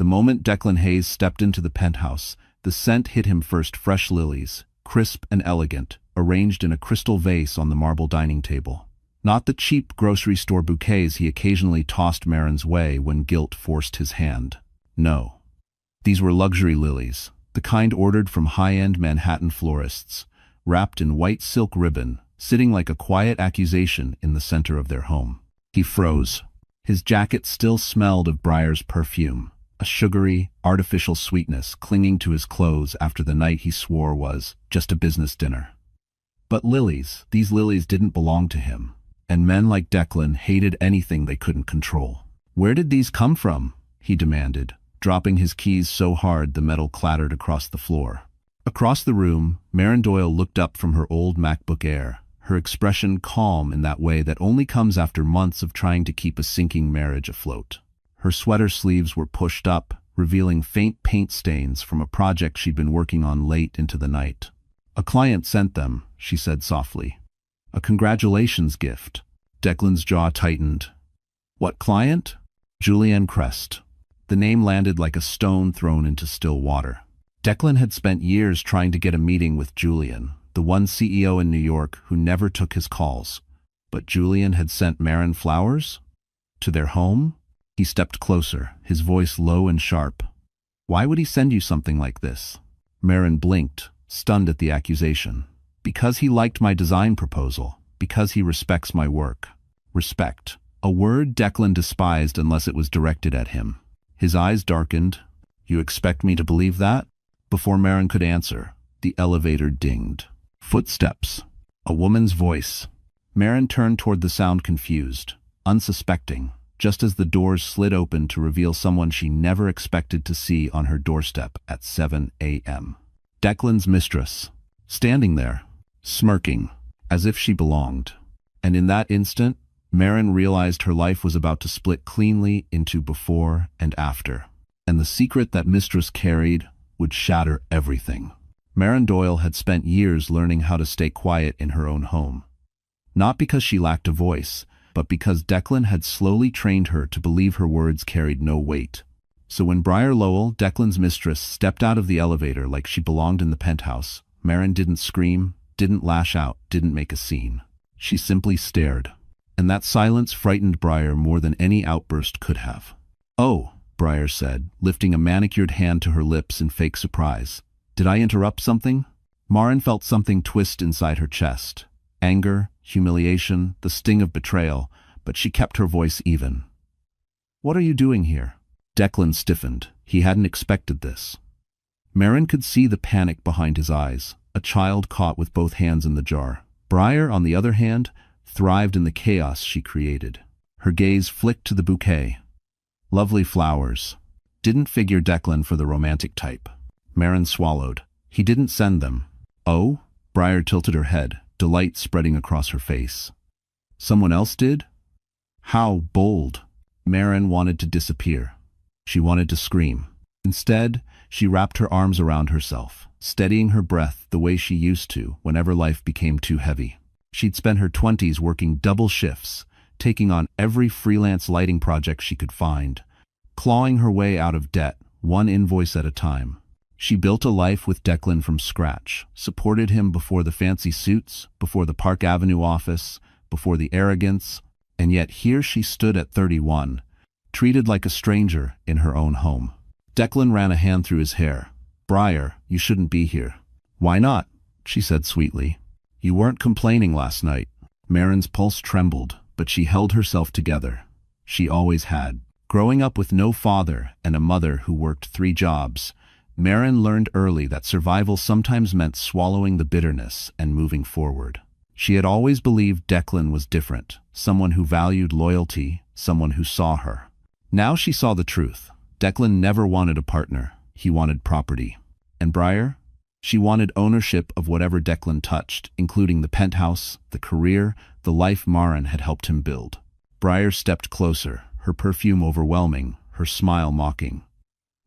The moment Declan Hayes stepped into the penthouse, the scent hit him first: fresh lilies, crisp and elegant, arranged in a crystal vase on the marble dining table. Not the cheap grocery store bouquets he occasionally tossed Marin's way when guilt forced his hand. No. These were luxury lilies, the kind ordered from high-end Manhattan florists, wrapped in white silk ribbon, sitting like a quiet accusation in the center of their home. He froze. His jacket still smelled of Briar's perfume, a sugary, artificial sweetness clinging to his clothes after the night he swore was just a business dinner. But lilies, these lilies didn't belong to him, and men like Declan hated anything they couldn't control. "Where did these come from?" he demanded, dropping his keys so hard the metal clattered across the floor. Across the room, Marin Doyle looked up from her old MacBook Air, her expression calm in that way that only comes after months of trying to keep a sinking marriage afloat. Her sweater sleeves were pushed up, revealing faint paint stains from a project she'd been working on late into the night. "A client sent them," she said softly. "A congratulations gift." Declan's jaw tightened. "What client?" "Julianne Crest." The name landed like a stone thrown into still water. Declan had spent years trying to get a meeting with Julian, the one CEO in New York who never took his calls. But Julian had sent Marin flowers? To their home? He stepped closer, his voice low and sharp. "Why would he send you something like this?" Marin blinked, stunned at the accusation. "Because he liked my design proposal. Because he respects my work." Respect. A word Declan despised unless it was directed at him. His eyes darkened. "You expect me to believe that?" Before Marin could answer, the elevator dinged. Footsteps. A woman's voice. Marin turned toward the sound confused, unsuspecting, just as the doors slid open to reveal someone she never expected to see on her doorstep at 7 a.m. Declan's mistress, standing there, smirking, as if she belonged. And in that instant, Marin realized her life was about to split cleanly into before and after. And the secret that Mistress carried would shatter everything. Marin Doyle had spent years learning how to stay quiet in her own home. Not because she lacked a voice, but because Declan had slowly trained her to believe her words carried no weight. So when Briar Lowell, Declan's mistress, stepped out of the elevator like she belonged in the penthouse, Marin didn't scream, didn't lash out, didn't make a scene. She simply stared. And that silence frightened Briar more than any outburst could have. "Oh," Briar said, lifting a manicured hand to her lips in fake surprise. "Did I interrupt something?" Marin felt something twist inside her chest. Anger, humiliation, the sting of betrayal, but she kept her voice even. "What are you doing here?" Declan stiffened. He hadn't expected this. Marin could see the panic behind his eyes, a child caught with both hands in the jar. Briar, on the other hand, thrived in the chaos she created. Her gaze flicked to the bouquet. Lovely flowers. Didn't figure Declan for the romantic type. Marin swallowed. He didn't send them. "Oh?" Briar tilted her head, delight spreading across her face. "Someone else did?" How bold. Marin wanted to disappear. She wanted to scream. Instead, she wrapped her arms around herself, steadying her breath the way she used to whenever life became too heavy. She'd spent her 20s working double shifts, taking on every freelance lighting project she could find, clawing her way out of debt, one invoice at a time. She built a life with Declan from scratch, supported him before the fancy suits, before the Park Avenue office, before the arrogance, and yet here she stood at 31, treated like a stranger in her own home. Declan ran a hand through his hair. "Briar, you shouldn't be here." "Why not?" she said sweetly. "You weren't complaining last night." Marin's pulse trembled, but she held herself together. She always had. Growing up with no father and a mother who worked 3 jobs, Marin learned early that survival sometimes meant swallowing the bitterness and moving forward. She had always believed Declan was different, someone who valued loyalty, someone who saw her. Now she saw the truth. Declan never wanted a partner. He wanted property. And Briar? She wanted ownership of whatever Declan touched, including the penthouse, the career, the life Marin had helped him build. Briar stepped closer, her perfume overwhelming, her smile mocking.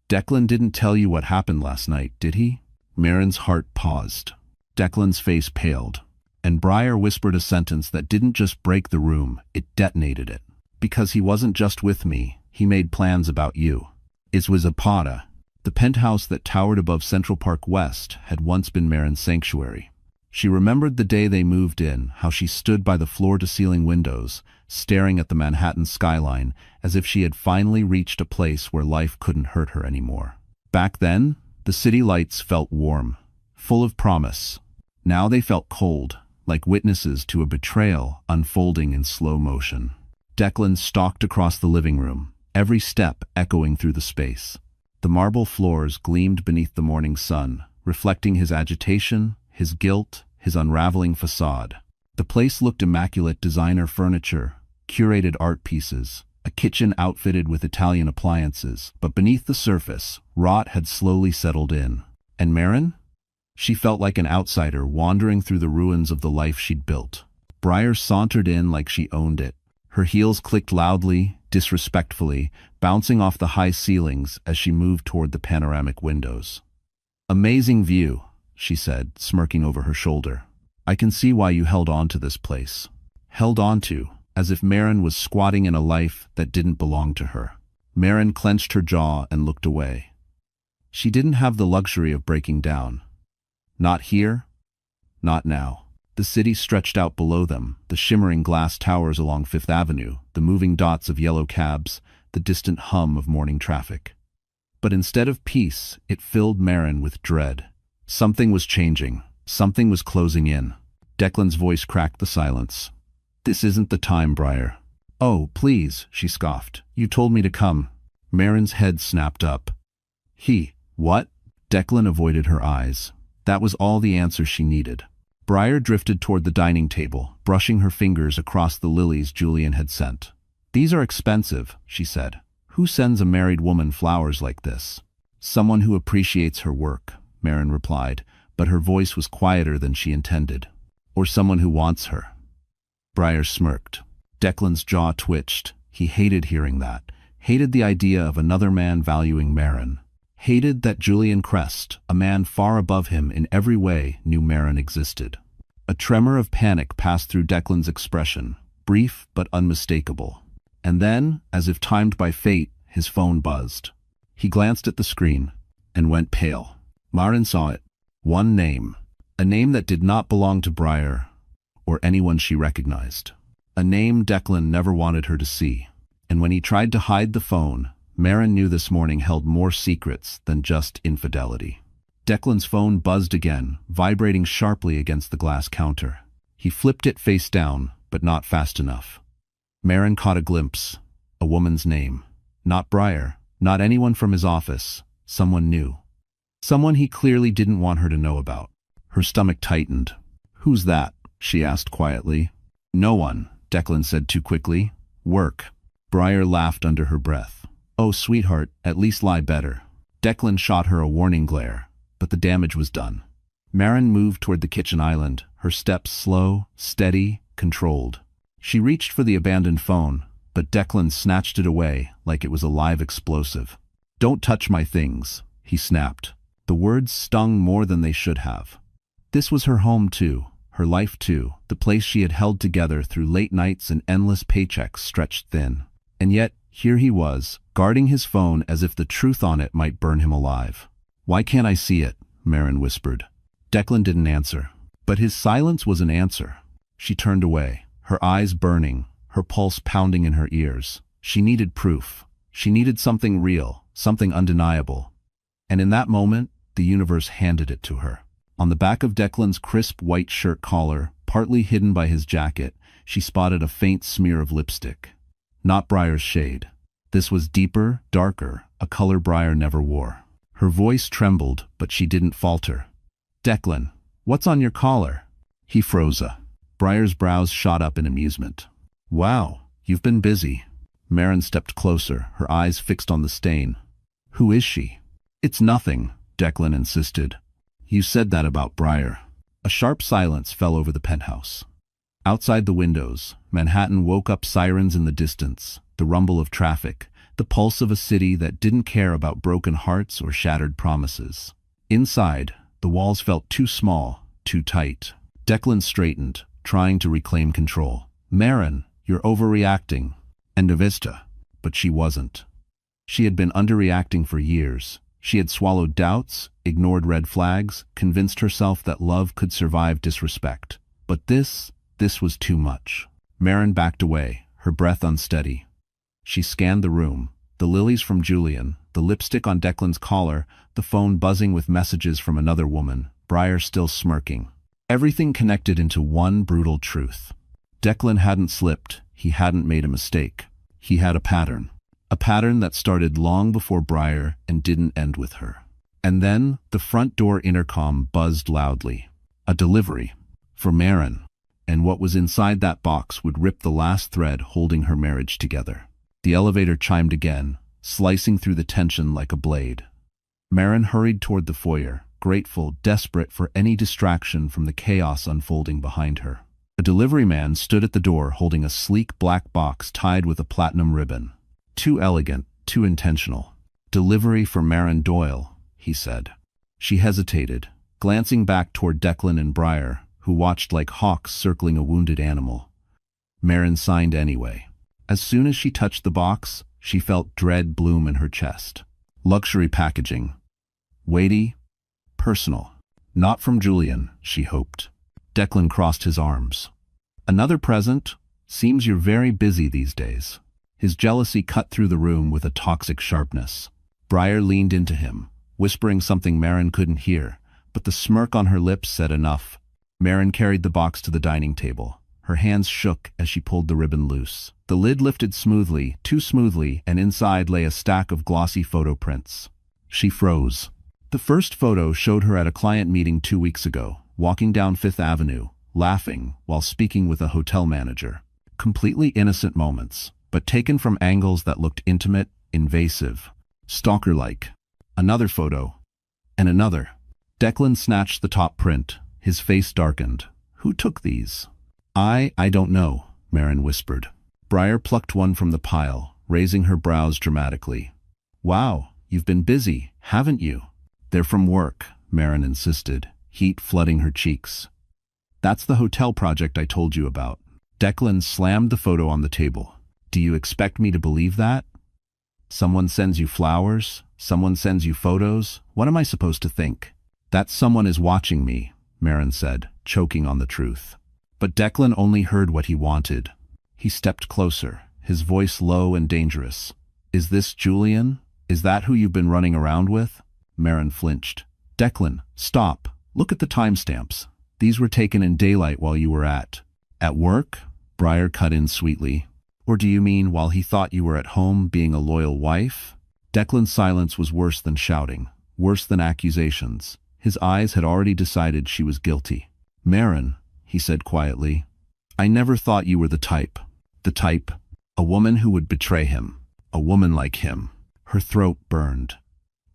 "Declan didn't tell you what happened last night, did he?" Marin's heart paused. Declan's face paled, and Briar whispered a sentence that didn't just break the room, it detonated it. "Because he wasn't just with me, he made plans about you." It was Apata. The penthouse that towered above Central Park West had once been Marin's sanctuary. She remembered the day they moved in, how she stood by the floor-to-ceiling windows, staring at the Manhattan skyline as if she had finally reached a place where life couldn't hurt her anymore. Back then, the city lights felt warm, full of promise. Now they felt cold, like witnesses to a betrayal unfolding in slow motion. Declan stalked across the living room, every step echoing through the space. The marble floors gleamed beneath the morning sun, reflecting his agitation, his guilt, his unraveling facade. The place looked immaculate: designer furniture, curated art pieces, a kitchen outfitted with Italian appliances, but beneath the surface, rot had slowly settled in. And Marin? She felt like an outsider wandering through the ruins of the life she'd built. Briar sauntered in like she owned it. Her heels clicked loudly, disrespectfully, bouncing off the high ceilings as she moved toward the panoramic windows. "Amazing view," she said, smirking over her shoulder. "I can see why you held on to this place." Held on to, as if Marin was squatting in a life that didn't belong to her. Marin clenched her jaw and looked away. She didn't have the luxury of breaking down. Not here, not now. The city stretched out below them, the shimmering glass towers along Fifth Avenue, the moving dots of yellow cabs, the distant hum of morning traffic. But instead of peace, it filled Marin with dread. Something was changing. Something was closing in. Declan's voice cracked the silence. "This isn't the time, Briar." "Oh, please," she scoffed. "You told me to come." Marin's head snapped up. What?" Declan avoided her eyes. That was all the answer she needed. Briar drifted toward the dining table, brushing her fingers across the lilies Julian had sent. "These are expensive," she said. "Who sends a married woman flowers like this?" "Someone who appreciates her work," Marin replied, but her voice was quieter than she intended. "Or someone who wants her." Briar smirked. Declan's jaw twitched. He hated hearing that. Hated the idea of another man valuing Marin. Hated that Julian Crest, a man far above him in every way, knew Marin existed. A tremor of panic passed through Declan's expression, brief but unmistakable. And then, as if timed by fate, his phone buzzed. He glanced at the screen and went pale. Marin saw it. One name. A name that did not belong to Briar or anyone she recognized. A name Declan never wanted her to see. And when he tried to hide the phone, Marin knew this morning held more secrets than just infidelity. Declan's phone buzzed again, vibrating sharply against the glass counter. He flipped it face down, but not fast enough. Marin caught a glimpse. A woman's name. Not Briar, not anyone from his office. Someone new. Someone he clearly didn't want her to know about. Her stomach tightened. "Who's that?" she asked quietly. "No one," Declan said too quickly. "Work." Briar laughed under her breath. "Oh, sweetheart, at least lie better." Declan shot her a warning glare, but the damage was done. Marin moved toward the kitchen island, her steps slow, steady, controlled. She reached for the abandoned phone, but Declan snatched it away like it was a live explosive. "Don't touch my things," he snapped. The words stung more than they should have. This was her home too, her life too, the place she had held together through late nights and endless paychecks stretched thin. And yet, here he was, guarding his phone as if the truth on it might burn him alive. "Why can't I see it?" Marin whispered. Declan didn't answer. But his silence was an answer. She turned away, her eyes burning, her pulse pounding in her ears. She needed proof. She needed something real, something undeniable. And in that moment, the universe handed it to her. On the back of Declan's crisp white shirt collar, partly hidden by his jacket, she spotted a faint smear of lipstick. Not Briar's shade. This was deeper, darker, a color Briar never wore. Her voice trembled, but she didn't falter. "Declan, what's on your collar?" He froze. Briar's brows shot up in amusement. "Wow, you've been busy." Marin stepped closer, her eyes fixed on the stain. "Who is she?" "It's nothing," Declan insisted. "You said that about Briar." A sharp silence fell over the penthouse. Outside the windows, Manhattan woke up sirens in the distance, the rumble of traffic, the pulse of a city that didn't care about broken hearts or shattered promises. Inside, the walls felt too small, too tight. Declan straightened, trying to reclaim control. "Marin, you're overreacting." "End of vista." But she wasn't. She had been underreacting for years. She had swallowed doubts, ignored red flags, convinced herself that love could survive disrespect. But this was too much. Maren backed away, her breath unsteady. She scanned the room, the lilies from Julian, the lipstick on Declan's collar, the phone buzzing with messages from another woman, Briar still smirking. Everything connected into one brutal truth. Declan hadn't slipped, he hadn't made a mistake. He had a pattern. A pattern that started long before Briar and didn't end with her. And then, the front door intercom buzzed loudly. A delivery. For Maren. And what was inside that box would rip the last thread holding her marriage together. The elevator chimed again, slicing through the tension like a blade. Maren hurried toward the foyer, grateful, desperate for any distraction from the chaos unfolding behind her. A delivery man stood at the door holding a sleek black box tied with a platinum ribbon. Too elegant, too intentional. "Delivery for Maren Doyle," he said. She hesitated, glancing back toward Declan and Briar, who watched like hawks circling a wounded animal. Maren signed anyway. As soon as she touched the box, she felt dread bloom in her chest. Luxury packaging. Weighty, personal. Not from Julian, she hoped. Declan crossed his arms. "Another present? Seems you're very busy these days." His jealousy cut through the room with a toxic sharpness. Briar leaned into him, whispering something Maren couldn't hear, but the smirk on her lips said enough. Maren carried the box to the dining table. Her hands shook as she pulled the ribbon loose. The lid lifted smoothly, too smoothly, and inside lay a stack of glossy photo prints. She froze. The first photo showed her at a client meeting 2 weeks ago, walking down Fifth Avenue, laughing while speaking with a hotel manager. Completely innocent moments, but taken from angles that looked intimate, invasive, stalker-like. Another photo. And another. Declan snatched the top print. His face darkened. "Who took these?" I don't know," Maren whispered. Briar plucked one from the pile, raising her brows dramatically. "Wow, you've been busy, haven't you?" "They're from work," Maren insisted, heat flooding her cheeks. "That's the hotel project I told you about." Declan slammed the photo on the table. "Do you expect me to believe that? Someone sends you flowers, someone sends you photos. What am I supposed to think?" "That someone is watching me," Maren said, choking on the truth. But Declan only heard what he wanted. He stepped closer, his voice low and dangerous. "Is this Julian? Is that who you've been running around with?" Maren flinched. "Declan, stop. Look at the timestamps. These were taken in daylight while you were at work?" Briar cut in sweetly. "Or do you mean while he thought you were at home being a loyal wife?" Declan's silence was worse than shouting, worse than accusations. His eyes had already decided she was guilty. "Maren," he said quietly, "I never thought you were the type. The type? A woman who would betray him. A woman like him." Her throat burned.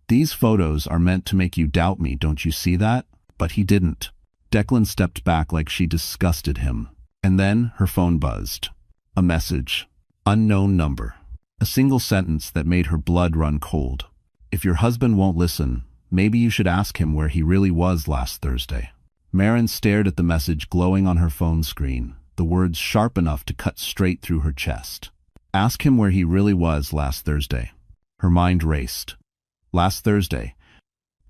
"These photos are meant to make you doubt me, don't you see that?" But he didn't. Declan stepped back like she disgusted him. And then her phone buzzed. A message. Unknown number. A single sentence that made her blood run cold. "If your husband won't listen, maybe you should ask him where he really was last Thursday." Maren stared at the message glowing on her phone screen, the words sharp enough to cut straight through her chest. Ask him where he really was last Thursday. Her mind raced. Last Thursday.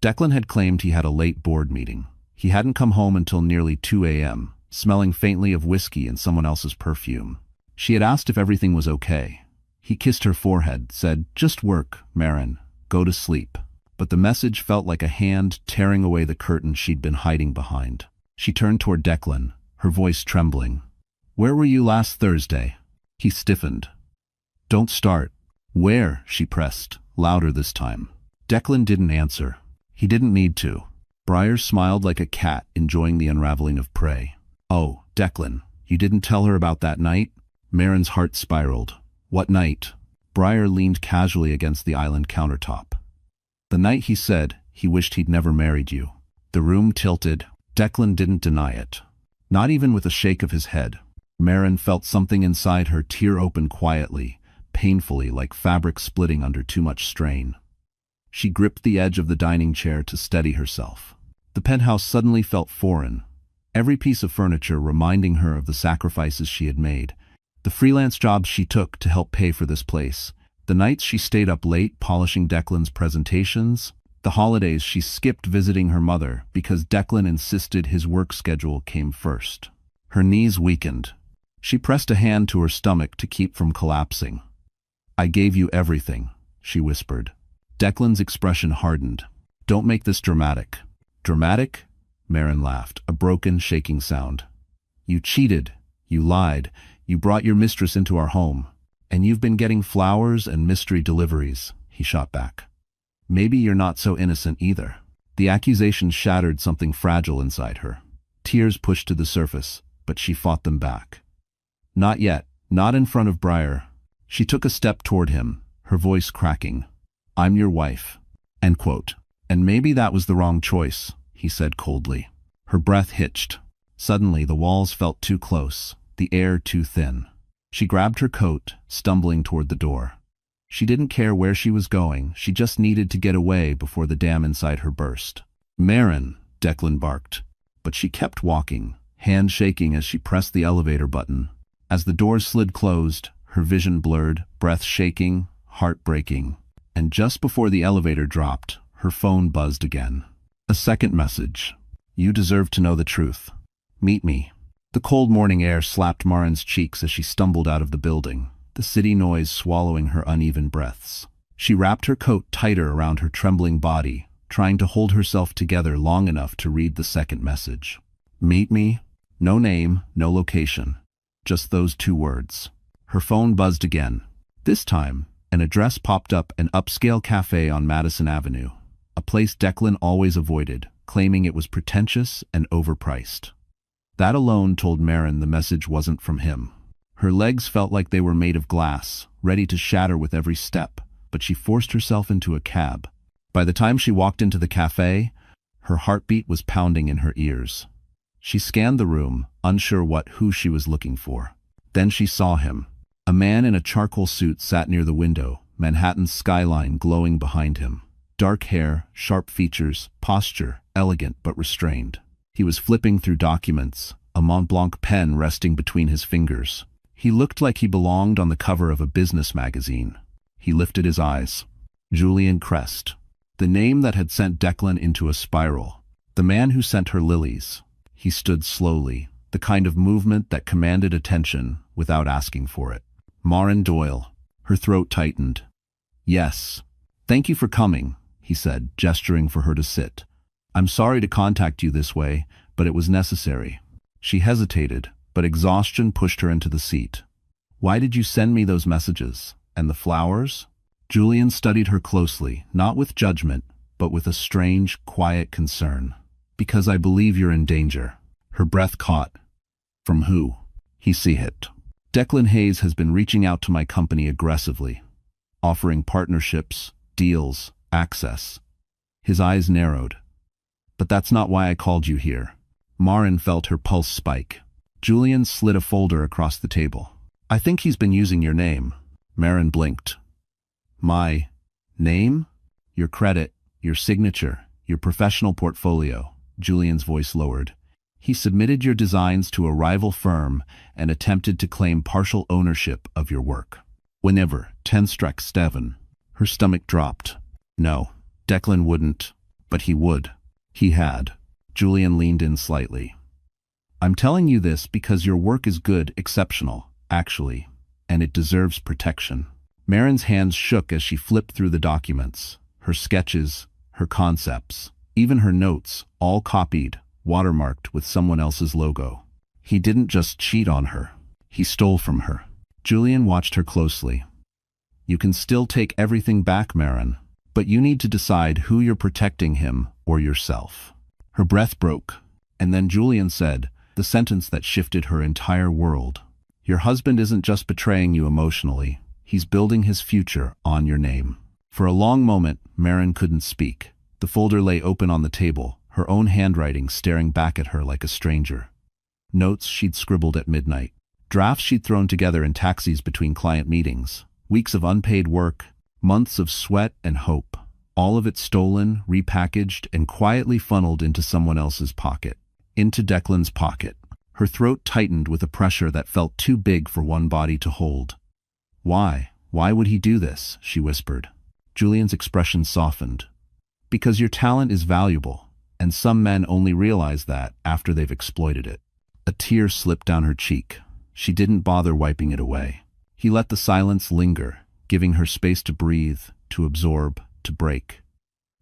Declan had claimed he had a late board meeting. He hadn't come home until nearly 2 a.m., smelling faintly of whiskey and someone else's perfume. She had asked if everything was okay. He kissed her forehead, said, "Just work, Maren. Go to sleep." But the message felt like a hand tearing away the curtain she'd been hiding behind. She turned toward Declan, her voice trembling. "Where were you last Thursday?" He stiffened. "Don't start." "Where?" she pressed, louder this time. Declan didn't answer. He didn't need to. Briar smiled like a cat enjoying the unraveling of prey. "Oh, Declan, you didn't tell her about that night?" Maren's heart spiraled. "What night?" Briar leaned casually against the island countertop. "The night he said he wished he'd never married you." The room tilted. Declan didn't deny it. Not even with a shake of his head. Maren felt something inside her tear open quietly, painfully, like fabric splitting under too much strain. She gripped the edge of the dining chair to steady herself. The penthouse suddenly felt foreign, every piece of furniture reminding her of the sacrifices she had made, the freelance jobs she took to help pay for this place, The nights she stayed up late polishing Declan's presentations. The holidays she skipped visiting her mother because Declan insisted his work schedule came first. Her knees weakened. She pressed a hand to her stomach to keep from collapsing. "I gave you everything," she whispered. Declan's expression hardened. "Don't make this dramatic." "Dramatic?" Maren laughed, a broken, shaking sound. "You cheated. You lied. You brought your mistress into our home. And you've been getting flowers and mystery deliveries," he shot back. "Maybe you're not so innocent either." The accusation shattered something fragile inside her. Tears pushed to the surface, but she fought them back. "Not yet. Not in front of Briar." She took a step toward him, her voice cracking. "I'm your wife." End quote. "And maybe that was the wrong choice," he said coldly. Her breath hitched. Suddenly the walls felt too close, the air too thin. She grabbed her coat, stumbling toward the door. She didn't care where she was going, she just needed to get away before the dam inside her burst. "Maren," Declan barked. But she kept walking, hand shaking as she pressed the elevator button. As the doors slid closed, her vision blurred, breath shaking, heart breaking. And just before the elevator dropped, her phone buzzed again. A second message. "You deserve to know the truth. Meet me." The cold morning air slapped Maren's cheeks as she stumbled out of the building, the city noise swallowing her uneven breaths. She wrapped her coat tighter around her trembling body, trying to hold herself together long enough to read the second message. "Meet me?" No name, no location. Just those two words. Her phone buzzed again. This time, an address popped up, an upscale cafe on Madison Avenue, a place Declan always avoided, claiming it was pretentious and overpriced. That alone told Maren the message wasn't from him. Her legs felt like they were made of glass, ready to shatter with every step, but she forced herself into a cab. By the time she walked into the cafe, her heartbeat was pounding in her ears. She scanned the room, unsure who she was looking for. Then she saw him. A man in a charcoal suit sat near the window, Manhattan's skyline glowing behind him. Dark hair, sharp features, posture, elegant but restrained. He was flipping through documents, a Mont Blanc pen resting between his fingers. He looked like he belonged on the cover of a business magazine. He lifted his eyes. Julian Crest. The name that had sent Declan into a spiral. The man who sent her lilies. He stood slowly, the kind of movement that commanded attention without asking for it. Maren Doyle. Her throat tightened. "Yes. Thank you for coming," he said, gesturing for her to sit. "I'm sorry to contact you this way, but it was necessary." She hesitated, but exhaustion pushed her into the seat. "Why did you send me those messages? And the flowers?" Julian studied her closely, not with judgment, but with a strange, quiet concern. "Because I believe you're in danger." Her breath caught. "From who?" He hit. "Declan Hayes has been reaching out to my company aggressively, offering partnerships, deals, access." His eyes narrowed. "But that's not why I called you here." Maren felt her pulse spike. Julian slid a folder across the table. "I think he's been using your name." Maren blinked. "My name? Your credit, your signature, your professional portfolio." Julian's voice lowered. "He submitted your designs to a rival firm and attempted to claim partial ownership of your work." Whenever 10 struck 7, her stomach dropped. No, Declan wouldn't, but he would. He had. Julian leaned in slightly. "I'm telling you this because your work is good, exceptional, actually, and it deserves protection." Maren's hands shook as she flipped through the documents, her sketches, her concepts, even her notes, all copied, watermarked with someone else's logo. He didn't just cheat on her. He stole from her. Julian watched her closely. "You can still take everything back, Maren, but you need to decide who you're protecting, him or yourself." Her breath broke, and then Julian said, the sentence that shifted her entire world. "Your husband isn't just betraying you emotionally, he's building his future on your name." For a long moment, Maren couldn't speak. The folder lay open on the table, her own handwriting staring back at her like a stranger. Notes she'd scribbled at midnight. Drafts she'd thrown together in taxis between client meetings. Weeks of unpaid work, months of sweat and hope. All of it stolen, repackaged, and quietly funneled into someone else's pocket. Into Declan's pocket. Her throat tightened with a pressure that felt too big for one body to hold. Why? Why would he do this? She whispered. Julian's expression softened. Because your talent is valuable, and some men only realize that after they've exploited it. A tear slipped down her cheek. She didn't bother wiping it away. He let the silence linger, giving her space to breathe, to absorb, to break.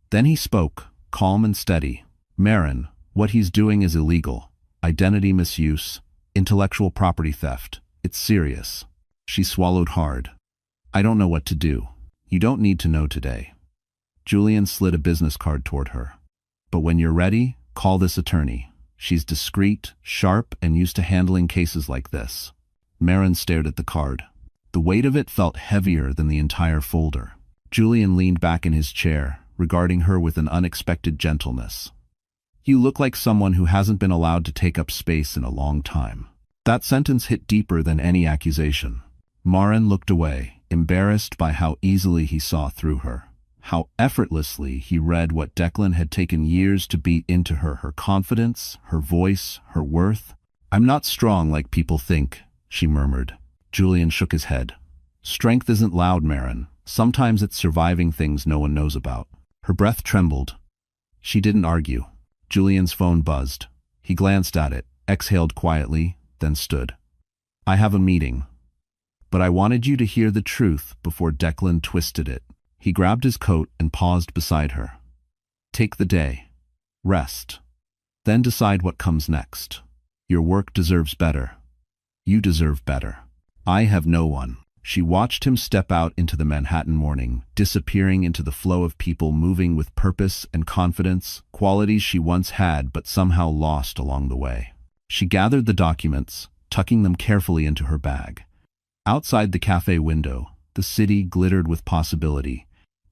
Then he spoke, calm and steady. Marin, what he's doing is illegal. Identity misuse, intellectual property theft. It's serious. She swallowed hard. I don't know what to do. You don't need to know today. Julian slid a business card toward her. But when you're ready, call this attorney. She's discreet, sharp, and used to handling cases like this. Marin stared at the card. The weight of it felt heavier than the entire folder. Julian leaned back in his chair, regarding her with an unexpected gentleness. You look like someone who hasn't been allowed to take up space in a long time. That sentence hit deeper than any accusation. Marin looked away, embarrassed by how easily he saw through her. How effortlessly he read what Declan had taken years to beat into her confidence, her voice, her worth. I'm not strong like people think, she murmured. Julian shook his head. Strength isn't loud, Marin. Sometimes it's surviving things no one knows about. Her breath trembled. She didn't argue. Julian's phone buzzed. He glanced at it, exhaled quietly, then stood. I have a meeting. But I wanted you to hear the truth before Declan twisted it. He grabbed his coat and paused beside her. Take the day. Rest. Then decide what comes next. Your work deserves better. You deserve better. I have no one. She watched him step out into the Manhattan morning, disappearing into the flow of people moving with purpose and confidence, qualities she once had but somehow lost along the way. She gathered the documents, tucking them carefully into her bag. Outside the cafe window, the city glittered with possibility,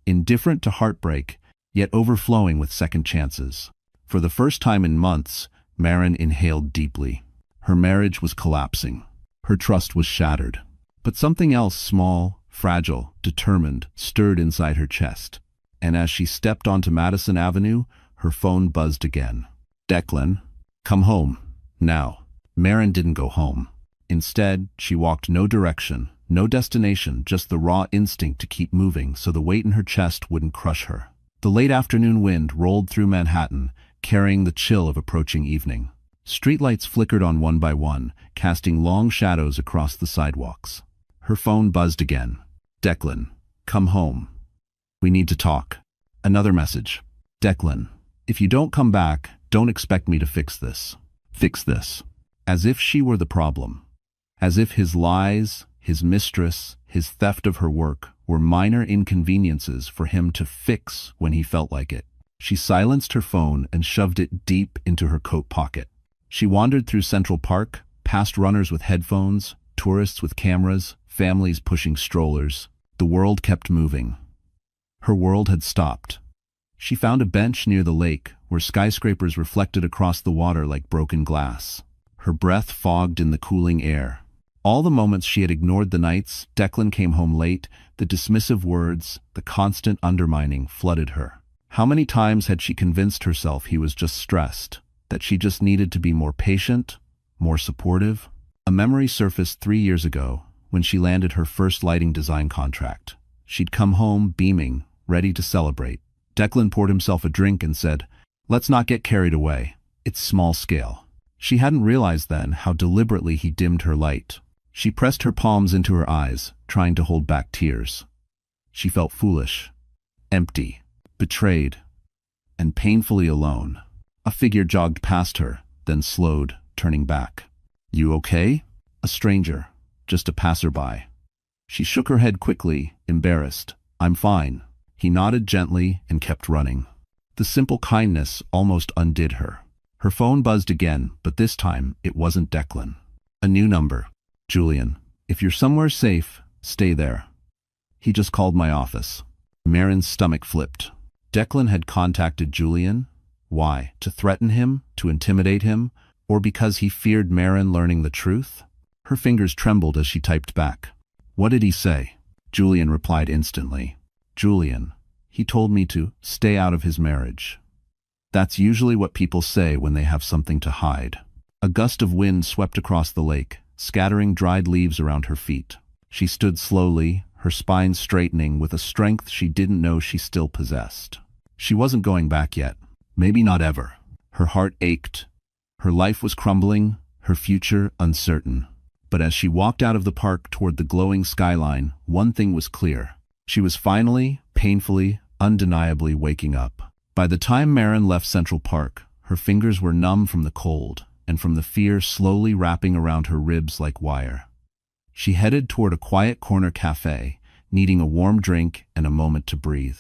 indifferent to heartbreak, yet overflowing with second chances. For the first time in months, Marin inhaled deeply. Her marriage was collapsing. Her trust was shattered. But something else, small, fragile, determined, stirred inside her chest. And as she stepped onto Madison Avenue, her phone buzzed again. Declan, come home. Now. Marin didn't go home. Instead, she walked no direction, no destination, just the raw instinct to keep moving so the weight in her chest wouldn't crush her. The late afternoon wind rolled through Manhattan, carrying the chill of approaching evening. Streetlights flickered on one by one, casting long shadows across the sidewalks. Her phone buzzed again. Declan, come home. We need to talk. Another message. Declan, if you don't come back, don't expect me to fix this. Fix this. As if she were the problem. As if his lies, his mistress, his theft of her work were minor inconveniences for him to fix when he felt like it. She silenced her phone and shoved it deep into her coat pocket. She wandered through Central Park, past runners with headphones, tourists with cameras, families pushing strollers. The world kept moving. Her world had stopped. She found a bench near the lake where skyscrapers reflected across the water like broken glass. Her breath fogged in the cooling air. All the moments she had ignored the nights, Declan came home late, the dismissive words, the constant undermining flooded her. How many times had she convinced herself he was just stressed, that she just needed to be more patient, more supportive? A memory surfaced 3 years ago, when she landed her first lighting design contract. She'd come home beaming, ready to celebrate. Declan poured himself a drink and said, "Let's not get carried away. It's small scale." She hadn't realized then how deliberately he dimmed her light. She pressed her palms into her eyes, trying to hold back tears. She felt foolish, empty, betrayed, and painfully alone. A figure jogged past her, then slowed, turning back. "You okay?" A stranger, just a passerby. She shook her head quickly, embarrassed. "I'm fine." He nodded gently and kept running. The simple kindness almost undid her. Her phone buzzed again, but this time it wasn't Declan. A new number. "Julian, if you're somewhere safe, stay there." "He just called my office." Marin's stomach flipped. Declan had contacted Julian. Why? To threaten him? To intimidate him? Or because he feared Marin learning the truth? Her fingers trembled as she typed back. "What did he say?" Julian replied instantly. "Julian, he told me to stay out of his marriage." That's usually what people say when they have something to hide. A gust of wind swept across the lake, scattering dried leaves around her feet. She stood slowly, her spine straightening with a strength she didn't know she still possessed. She wasn't going back yet. Maybe not ever. Her heart ached. Her life was crumbling, her future uncertain. But as she walked out of the park toward the glowing skyline, one thing was clear. She was finally, painfully, undeniably waking up. By the time Maren left Central Park, her fingers were numb from the cold, and from the fear slowly wrapping around her ribs like wire. She headed toward a quiet corner cafe, needing a warm drink and a moment to breathe.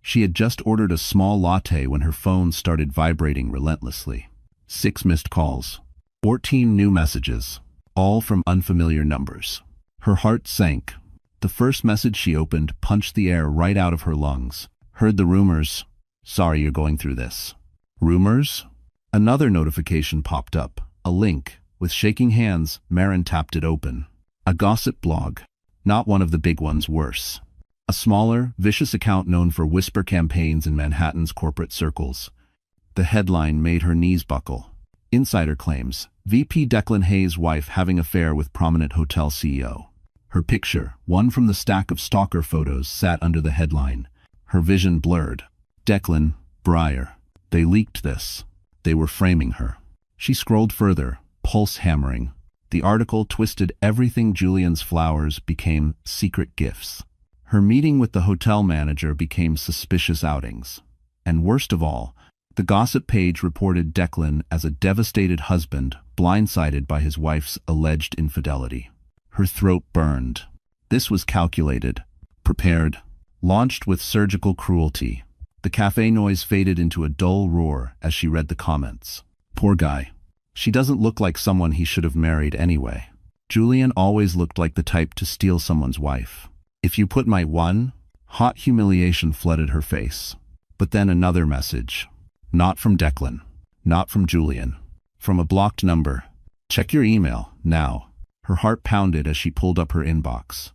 She had just ordered a small latte when her phone started vibrating relentlessly. 6 missed calls. 14 new messages, all from unfamiliar numbers. Her heart sank. The first message she opened punched the air right out of her lungs. Heard the rumors. Sorry you're going through this. Rumors? Another notification popped up. A link. With shaking hands, Maren tapped it open. A gossip blog. Not one of the big ones, worse. A smaller, vicious account known for whisper campaigns in Manhattan's corporate circles. The headline made her knees buckle. Insider claims, VP Declan Hayes' wife having affair with prominent hotel CEO. Her picture, one from the stack of stalker photos, sat under the headline. Her vision blurred. Declan, Breyer. They leaked this. They were framing her. She scrolled further, pulse hammering. The article twisted everything. Julian's flowers became secret gifts. Her meeting with the hotel manager became suspicious outings. And worst of all, the gossip page reported Declan as a devastated husband, blindsided by his wife's alleged infidelity. Her throat burned. This was calculated, prepared, launched with surgical cruelty. The cafe noise faded into a dull roar as she read the comments. Poor guy. She doesn't look like someone he should have married anyway. Julian always looked like the type to steal someone's wife. If you put my one, hot humiliation flooded her face. But then another message. Not from Declan. Not from Julian. From a blocked number. Check your email, now. Her heart pounded as she pulled up her inbox.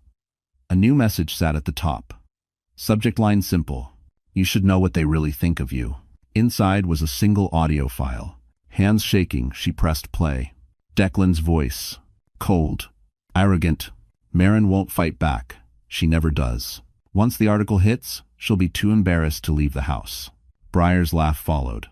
A new message sat at the top. Subject line simple. You should know what they really think of you. Inside was a single audio file. Hands shaking, she pressed play. Declan's voice. Cold. Arrogant. Maren won't fight back. She never does. Once the article hits, she'll be too embarrassed to leave the house. Breyer's laugh followed.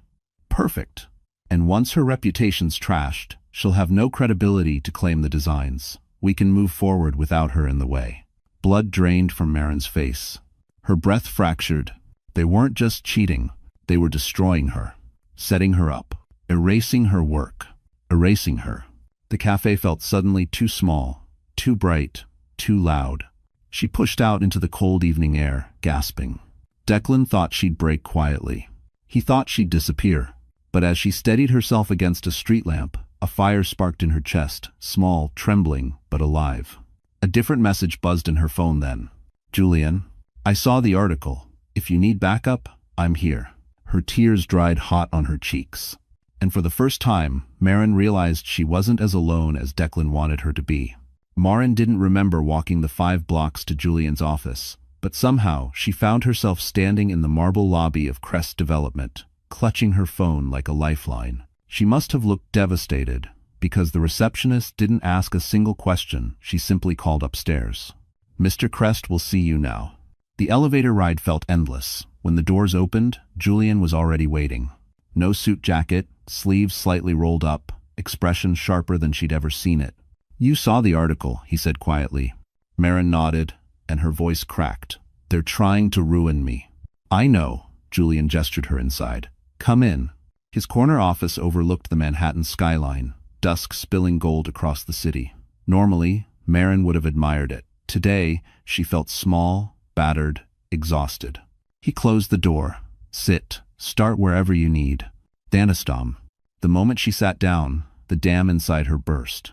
Perfect. And once her reputation's trashed, she'll have no credibility to claim the designs. We can move forward without her in the way. Blood drained from Maren's face. Her breath fractured. They weren't just cheating. They were destroying her. Setting her up. Erasing her work. Erasing her. The cafe felt suddenly too small, too bright, too loud. She pushed out into the cold evening air, gasping. Declan thought she'd break quietly. He thought she'd disappear. But as she steadied herself against a street lamp, a fire sparked in her chest, small, trembling, but alive. A different message buzzed in her phone then. Julian, I saw the article. If you need backup, I'm here. Her tears dried hot on her cheeks. And for the first time, Maren realized she wasn't as alone as Declan wanted her to be. Maren didn't remember walking the 5 blocks to Julian's office, but somehow she found herself standing in the marble lobby of Crest Development, clutching her phone like a lifeline. She must have looked devastated, because the receptionist didn't ask a single question. She simply called upstairs. Mr. Crest will see you now. The elevator ride felt endless. When the doors opened, Julian was already waiting. No suit jacket, sleeves slightly rolled up, expression sharper than she'd ever seen it. You saw the article, he said quietly. Maren nodded, and her voice cracked. They're trying to ruin me. I know, Julian gestured her inside. Come in. His corner office overlooked the Manhattan skyline, dusk spilling gold across the city. Normally, Maren would have admired it. Today, she felt small, battered, exhausted. He closed the door. Sit. Start wherever you need. Danistom. The moment she sat down, the dam inside her burst.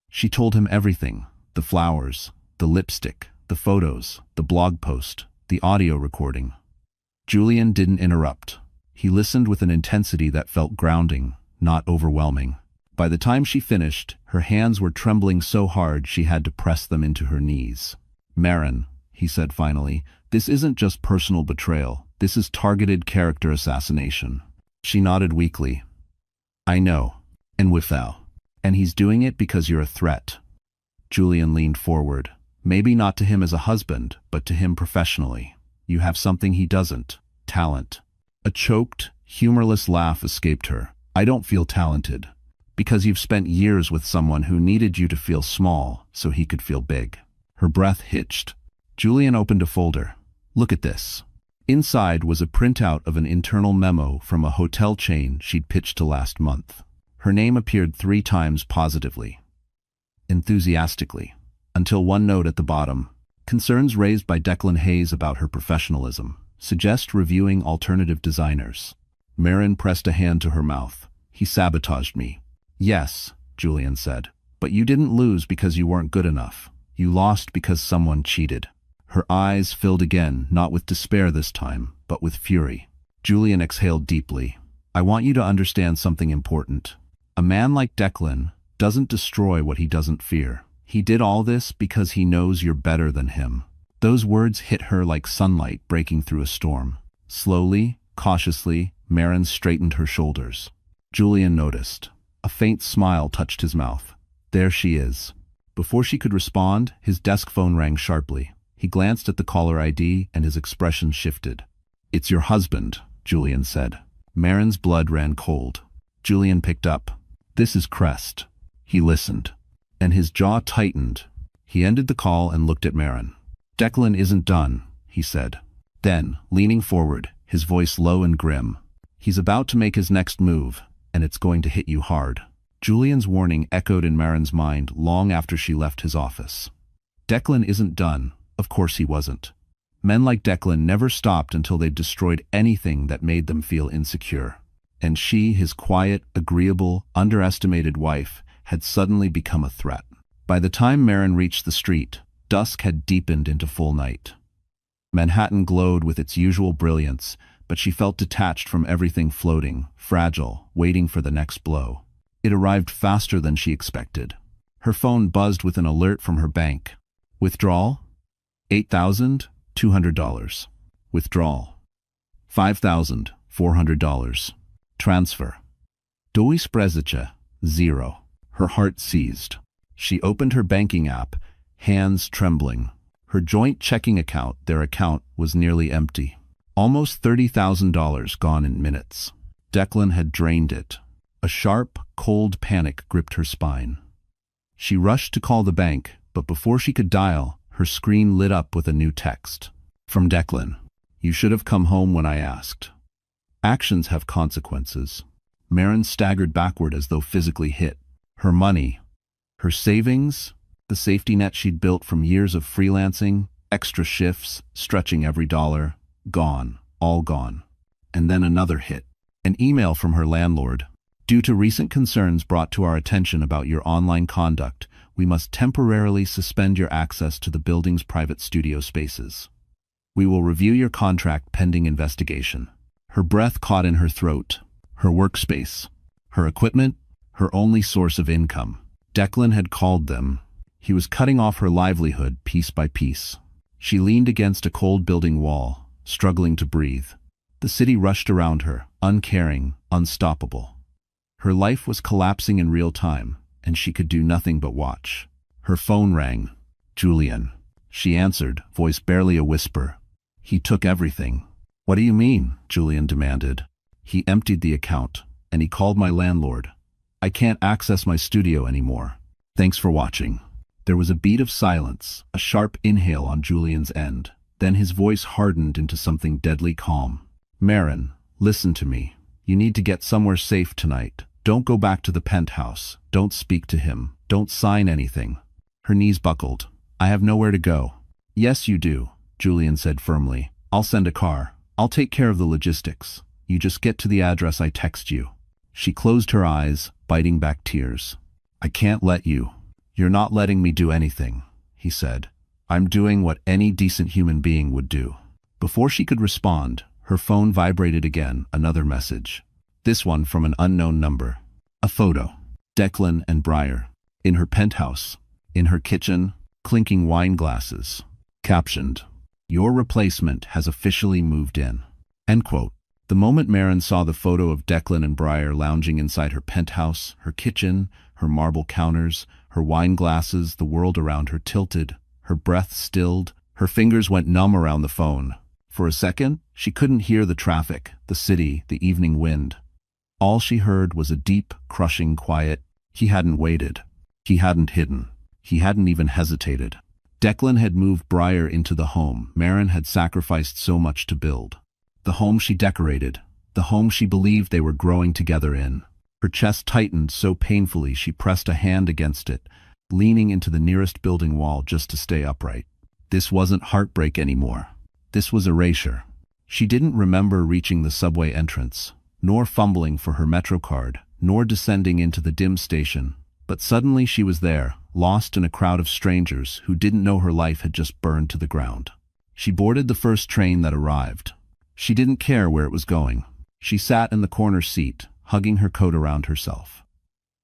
She told him everything. The flowers, the lipstick, the photos, the blog post, the audio recording. Julian didn't interrupt. He listened with an intensity that felt grounding, not overwhelming. By the time she finished, her hands were trembling so hard she had to press them into her knees. Maren, he said finally, this isn't just personal betrayal. This is targeted character assassination. She nodded weakly. I know. And with thou. And he's doing it because you're a threat. Julian leaned forward. Maybe not to him as a husband, but to him professionally. You have something he doesn't. Talent. A choked, humorless laugh escaped her. I don't feel talented. Because you've spent years with someone who needed you to feel small so he could feel big. Her breath hitched. Julian opened a folder. Look at this. Inside was a printout of an internal memo from a hotel chain she'd pitched to last month. Her name appeared 3 times positively, enthusiastically, until one note at the bottom. Concerns raised by Declan Hayes about her professionalism. Suggest reviewing alternative designers. Marin pressed a hand to her mouth. He sabotaged me. Yes, Julian said. But you didn't lose because you weren't good enough. You lost because someone cheated. Her eyes filled again, not with despair this time, but with fury. Julian exhaled deeply. I want you to understand something important. A man like Declan doesn't destroy what he doesn't fear. He did all this because he knows you're better than him. Those words hit her like sunlight breaking through a storm. Slowly, cautiously, Marin straightened her shoulders. Julian noticed. A faint smile touched his mouth. There she is. Before she could respond, his desk phone rang sharply. He glanced at the caller ID and his expression shifted. It's your husband, Julian said. Marin's blood ran cold. Julian picked up. This is Crest. He listened. And his jaw tightened. He ended the call and looked at Marin. Declan isn't done, he said. Then, leaning forward, his voice low and grim. He's about to make his next move, and it's going to hit you hard. Julian's warning echoed in Marin's mind long after she left his office. Declan isn't done. Of course he wasn't. Men like Declan never stopped until they'd destroyed anything that made them feel insecure. And she, his quiet, agreeable, underestimated wife, had suddenly become a threat. By the time Marin reached the street, dusk had deepened into full night. Manhattan glowed with its usual brilliance, but she felt detached from everything floating, fragile, waiting for the next blow. It arrived faster than she expected. Her phone buzzed with an alert from her bank. Withdrawal? $8,200. Withdrawal. $5,400. Transfer. Dois Prezicha. 0. Her heart seized. She opened her banking app, hands trembling. Her joint checking account, their account, was nearly empty. Almost $30,000 gone in minutes. Declan had drained it. A sharp, cold panic gripped her spine. She rushed to call the bank, but before she could dial, her screen lit up with a new text. From Declan. You should have come home when I asked. Actions have consequences. Marin staggered backward as though physically hit. Her money, her savings, the safety net she'd built from years of freelancing, extra shifts, stretching every dollar, gone, all gone. And then another hit. An email from her landlord. Due to recent concerns brought to our attention about your online conduct, we must temporarily suspend your access to the building's private studio spaces. We will review your contract pending investigation. Her breath caught in her throat. Her workspace. Her equipment. Her only source of income. Declan had called them. He was cutting off her livelihood piece by piece. She leaned against a cold building wall, struggling to breathe. The city rushed around her, uncaring, unstoppable. Her life was collapsing in real time, and she could do nothing but watch. Her phone rang. Julian. She answered, voice barely a whisper. He took everything. What do you mean? Julian demanded. He emptied the account, and he called my landlord. I can't access my studio anymore. Thanks for watching. There was a beat of silence, a sharp inhale on Julian's end. Then his voice hardened into something deadly calm. Marin, listen to me. You need to get somewhere safe tonight. Don't go back to the penthouse. Don't speak to him. Don't sign anything. Her knees buckled. I have nowhere to go. Yes, you do, Julian said firmly. I'll send a car. I'll take care of the logistics. You just get to the address I text you. She closed her eyes, biting back tears. I can't let you. You're not letting me do anything, he said. I'm doing what any decent human being would do. Before she could respond, her phone vibrated again, another message. This one from an unknown number. A photo. Declan and Briar. In her penthouse. In her kitchen. Clinking wine glasses. Captioned. Your replacement has officially moved in. End quote. The moment Marin saw the photo of Declan and Briar lounging inside her penthouse, her kitchen, her marble counters, her wine glasses, the world around her tilted. her breath stilled, her fingers went numb around the phone. For a second, she couldn't hear the traffic, the city, the evening wind. All she heard was a deep, crushing quiet. He hadn't waited. He hadn't hidden. He hadn't even hesitated. Declan had moved Briar into the home Maren had sacrificed so much to build. The home she decorated. The home she believed they were growing together in. Her chest tightened so painfully she pressed a hand against it, leaning into the nearest building wall just to stay upright. This wasn't heartbreak anymore. This was erasure. She didn't remember reaching the subway entrance, nor fumbling for her Metro card, nor descending into the dim station. But suddenly she was there, lost in a crowd of strangers who didn't know her life had just burned to the ground. She boarded the first train that arrived. She didn't care where it was going. She sat in the corner seat, hugging her coat around herself.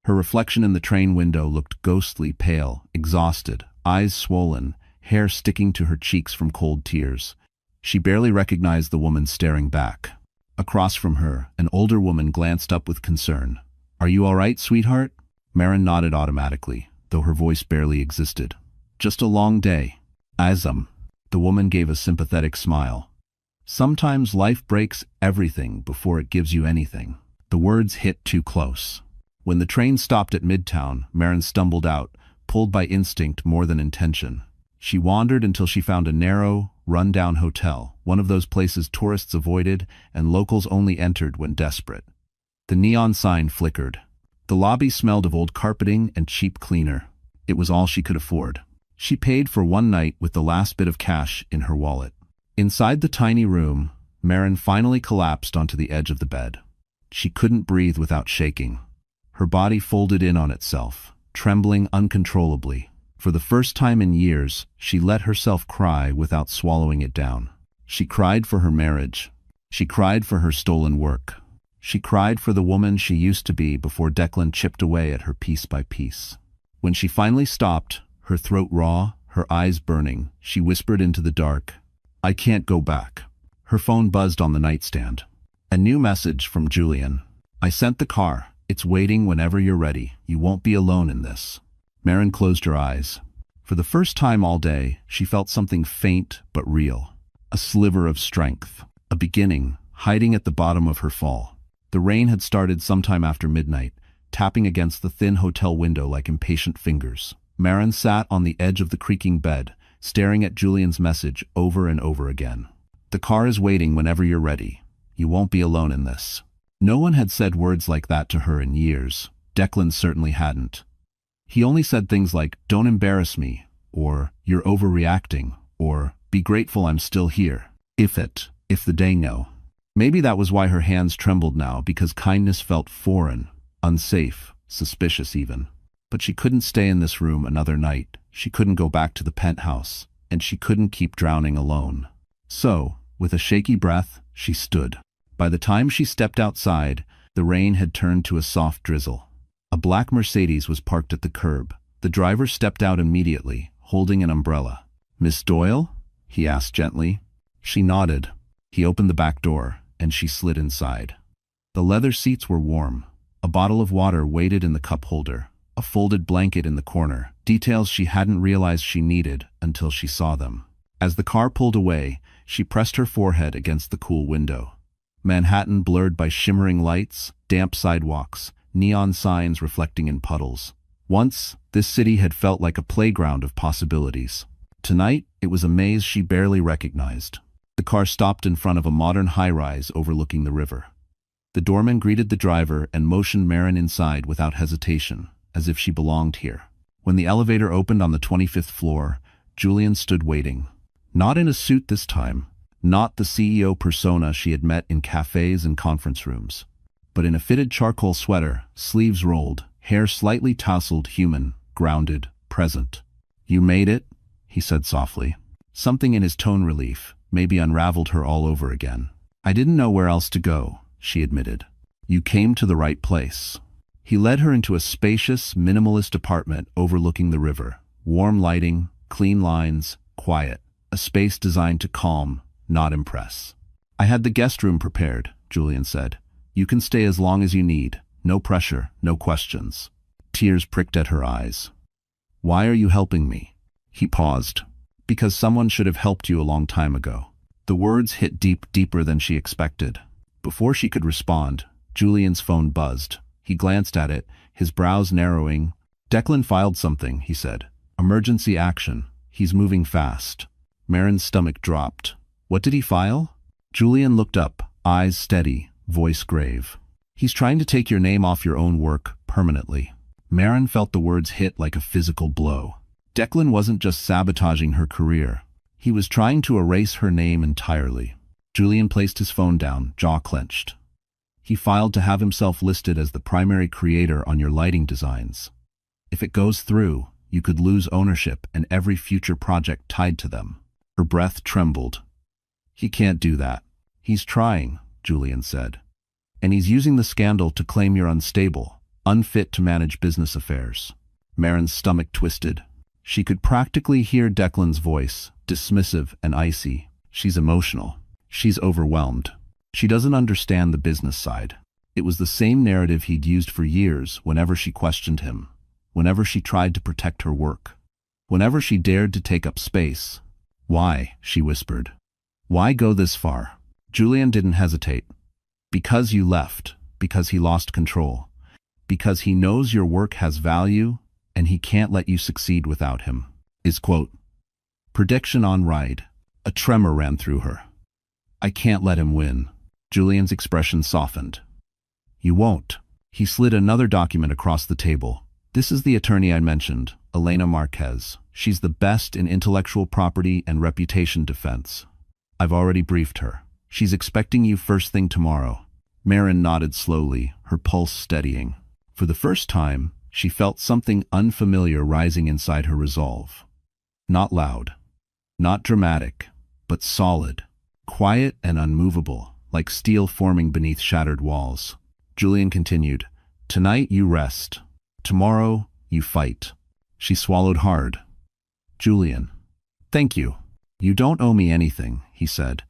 Her reflection in the train window looked ghostly pale, exhausted, eyes swollen, hair sticking to her cheeks from cold tears. She barely recognized the woman staring back. Across from her, an older woman glanced up with concern. "Are you all right, sweetheart?" Maren nodded automatically, though her voice barely existed. "Just a long day." "Azam." The woman gave a sympathetic smile. "Sometimes life breaks everything before it gives you anything." The words hit too close. When the train stopped at Midtown, Maren stumbled out, pulled by instinct more than intention. She wandered until she found a narrow, run-down hotel, one of those places tourists avoided and locals only entered when desperate. The neon sign flickered. The lobby smelled of old carpeting and cheap cleaner. It was all she could afford. She paid for one night with the last bit of cash in her wallet. Inside the tiny room, Maren finally collapsed onto the edge of the bed. She couldn't breathe without shaking. Her body folded in on itself, trembling uncontrollably. For the first time in years, she let herself cry without swallowing it down. She cried for her marriage. She cried for her stolen work. She cried for the woman she used to be before Declan chipped away at her piece by piece. When she finally stopped, her throat raw, her eyes burning, she whispered into the dark, "I can't go back." Her phone buzzed on the nightstand. A new message from Julian. "I sent the car. It's waiting whenever you're ready. You won't be alone in this." Maren closed her eyes. For the first time all day, she felt something faint but real. A sliver of strength. A beginning, hiding at the bottom of her fall. The rain had started sometime after midnight, tapping against the thin hotel window like impatient fingers. Maren sat on the edge of the creaking bed, staring at Julian's message over and over again. "The car is waiting whenever you're ready. You won't be alone in this." No one had said words like that to her in years. Declan certainly hadn't. He only said things like, "Don't embarrass me," or "You're overreacting," or "Be grateful I'm still here." If the day no. Maybe that was why her hands trembled now, because kindness felt foreign, unsafe, suspicious even. But she couldn't stay in this room another night. She couldn't go back to the penthouse, and she couldn't keep drowning alone. So, with a shaky breath, she stood. By the time she stepped outside, the rain had turned to a soft drizzle. A black Mercedes was parked at the curb. The driver stepped out immediately, holding an umbrella. "Miss Doyle?" he asked gently. She nodded. He opened the back door, and she slid inside. The leather seats were warm. A bottle of water waited in the cup holder. A folded blanket in the corner. Details she hadn't realized she needed until she saw them. As the car pulled away, she pressed her forehead against the cool window. Manhattan blurred by shimmering lights, damp sidewalks, neon signs reflecting in puddles. Once, this city had felt like a playground of possibilities. Tonight, it was a maze she barely recognized. The car stopped in front of a modern high-rise overlooking the river. The doorman greeted the driver and motioned Maren inside without hesitation, as if she belonged here. When the elevator opened on the 25th floor, Julian stood waiting. Not in a suit this time, not the CEO persona she had met in cafes and conference rooms, but in a fitted charcoal sweater, sleeves rolled, hair slightly tousled, human, grounded, present. "You made it," he said softly. Something in his tone relief, maybe unraveled her all over again. "I didn't know where else to go," she admitted. "You came to the right place." He led her into a spacious, minimalist apartment overlooking the river. Warm lighting, clean lines, quiet. A space designed to calm, not impress. "I had the guest room prepared," Julian said. "You can stay as long as you need. No pressure, no questions." Tears pricked at her eyes. "Why are you helping me?" He paused. Because someone should have helped you a long time ago. The words hit deeper than she expected. Before she could respond, Julian's phone buzzed. He glanced at it, his brows narrowing. Declan filed something, he said. Emergency action. He's moving fast. Marin's stomach dropped. What did he file? Julian looked up, eyes steady, voice grave. He's trying to take your name off your own work permanently. Marin felt the words hit like a physical blow. Declan wasn't just sabotaging her career. He was trying to erase her name entirely. Julian placed his phone down, jaw clenched. He filed to have himself listed as the primary creator on your lighting designs. If it goes through, you could lose ownership and every future project tied to them. Her breath trembled. He can't do that. He's trying, Julian said. And he's using the scandal to claim you're unstable, unfit to manage business affairs. Marin's stomach twisted. She could practically hear Declan's voice, dismissive and icy. She's emotional. She's overwhelmed. She doesn't understand the business side. It was the same narrative he'd used for years whenever she questioned him, whenever she tried to protect her work, whenever she dared to take up space. Why? She whispered. Why go this far? Julian didn't hesitate. Because you left, because he lost control, because he knows your work has value and he can't let you succeed without him. His quote. Prediction on ride. A tremor ran through her. I can't let him win. Julian's expression softened. You won't. He slid another document across the table. This is the attorney I mentioned, Elena Marquez. She's the best in intellectual property and reputation defense. I've already briefed her. She's expecting you first thing tomorrow. Marin nodded slowly, her pulse steadying. For the first time, she felt something unfamiliar rising inside her resolve. Not loud, not dramatic, but solid, quiet and unmovable, like steel forming beneath shattered walls. Julian continued, Tonight you rest. Tomorrow you fight. She swallowed hard. Julian. Thank you. You don't owe me anything, he said.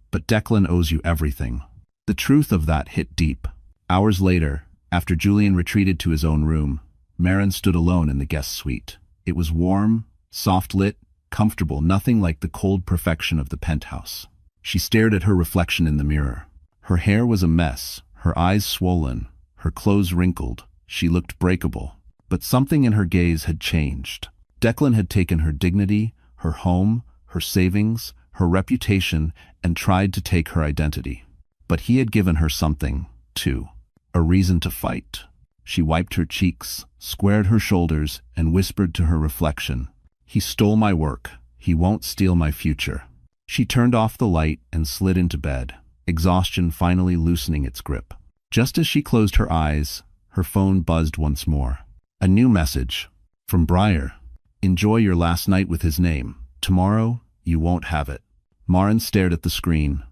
But Declan owes you everything. The truth of that hit deep. Hours later, after Julian retreated to his own room, Marin stood alone in the guest suite. It was warm, soft-lit, comfortable, nothing like the cold perfection of the penthouse. She stared at her reflection in the mirror. Her hair was a mess, her eyes swollen, her clothes wrinkled. She looked breakable. But something in her gaze had changed. Declan had taken her dignity, her home, her savings, her reputation, and tried to take her identity. But he had given her something, too. A reason to fight. She wiped her cheeks, squared her shoulders, and whispered to her reflection, He stole my work. He won't steal my future. She turned off the light and slid into bed, exhaustion finally loosening its grip. Just as she closed her eyes, her phone buzzed once more. A new message. From Briar. Enjoy your last night with his name. Tomorrow, you won't have it. Marin stared at the screen,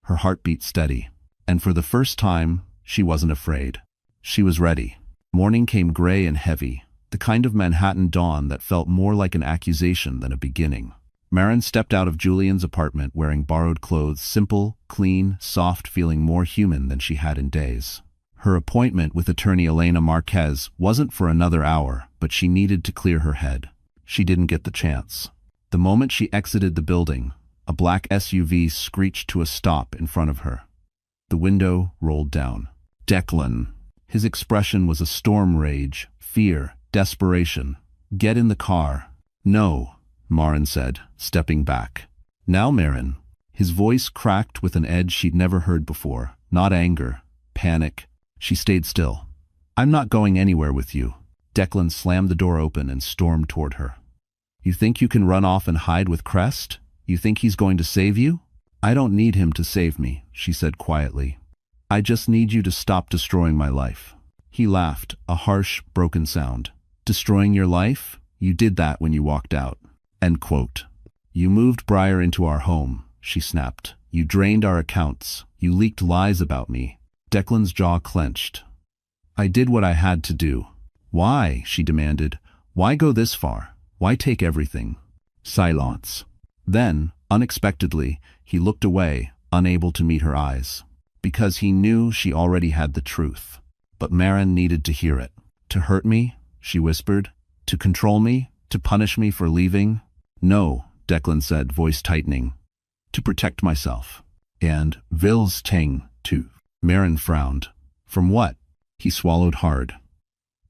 her heartbeat steady. And for the first time, she wasn't afraid. She was ready. Morning came gray and heavy, the kind of Manhattan dawn that felt more like an accusation than a beginning. Marin stepped out of Julian's apartment wearing borrowed clothes, simple, clean, soft, feeling more human than she had in days. Her appointment with attorney Elena Marquez wasn't for another hour, but she needed to clear her head. She didn't get the chance. The moment she exited the building, a black SUV screeched to a stop in front of her. The window rolled down. Declan. His expression was a storm rage, fear, desperation. Get in the car. No, Marin said, stepping back. Now, Marin. His voice cracked with an edge she'd never heard before. Not anger, panic. She stayed still. I'm not going anywhere with you. Declan slammed the door open and stormed toward her. You think you can run off and hide with Crest? You think he's going to save you? I don't need him to save me, she said quietly. I just need you to stop destroying my life. He laughed, a harsh, broken sound. Destroying your life? You did that when you walked out. End quote. You moved Briar into our home, she snapped. You drained our accounts. You leaked lies about me. Declan's jaw clenched. I did what I had to do. Why? She demanded. Why go this far? Why take everything? Silence. Then, unexpectedly, he looked away, unable to meet her eyes. Because he knew she already had the truth. But Marin needed to hear it. To hurt me? She whispered. To control me? To punish me for leaving? No, Declan said, voice tightening. To protect myself. And Vils Ting, too. Marin frowned. From what? He swallowed hard.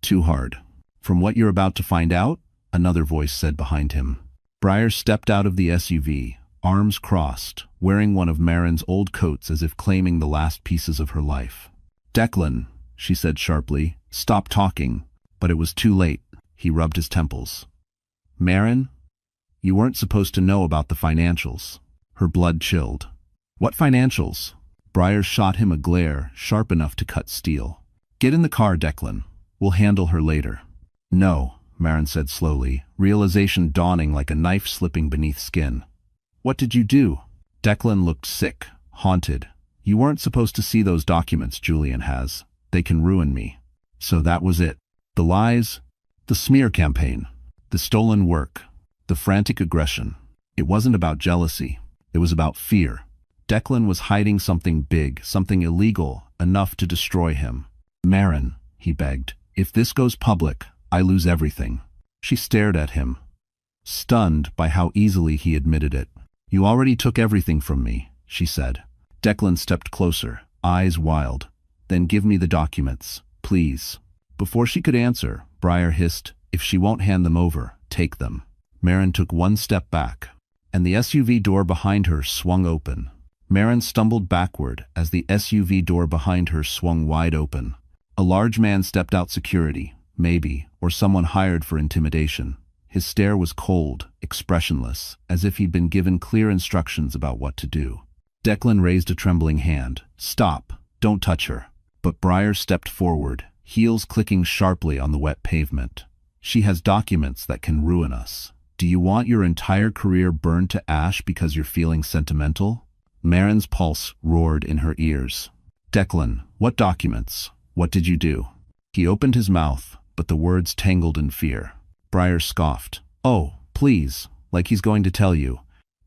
Too hard. From what you're about to find out? Another voice said behind him. Briar stepped out of the SUV, arms crossed, wearing one of Marin's old coats as if claiming the last pieces of her life. Declan, she said sharply, stop talking. But it was too late. He rubbed his temples. Marin? You weren't supposed to know about the financials. Her blood chilled. What financials? Briar shot him a glare sharp enough to cut steel. Get in the car, Declan. We'll handle her later. No, Marin said slowly, realization dawning like a knife slipping beneath skin. What did you do? Declan looked sick, haunted. You weren't supposed to see those documents Julian has. They can ruin me. So that was it. The lies, the smear campaign, the stolen work, the frantic aggression. It wasn't about jealousy. It was about fear. Declan was hiding something big, something illegal, enough to destroy him. Marin, he begged, if this goes public, I lose everything. She stared at him, stunned by how easily he admitted it. You already took everything from me, she said. Declan stepped closer, eyes wild. Then give me the documents, please. Before she could answer, Briar hissed, if she won't hand them over, take them. Marin took one step back, and the SUV door behind her swung open. Marin stumbled backward as the SUV door behind her swung wide open. A large man stepped out, security, maybe, or someone hired for intimidation. His stare was cold, expressionless, as if he'd been given clear instructions about what to do. Declan raised a trembling hand. Stop, don't touch her. But Briar stepped forward, heels clicking sharply on the wet pavement. She has documents that can ruin us. Do you want your entire career burned to ash because you're feeling sentimental? Marin's pulse roared in her ears. Declan, what documents? What did you do? He opened his mouth, but the words tangled in fear. Briar scoffed. Oh, please, like he's going to tell you.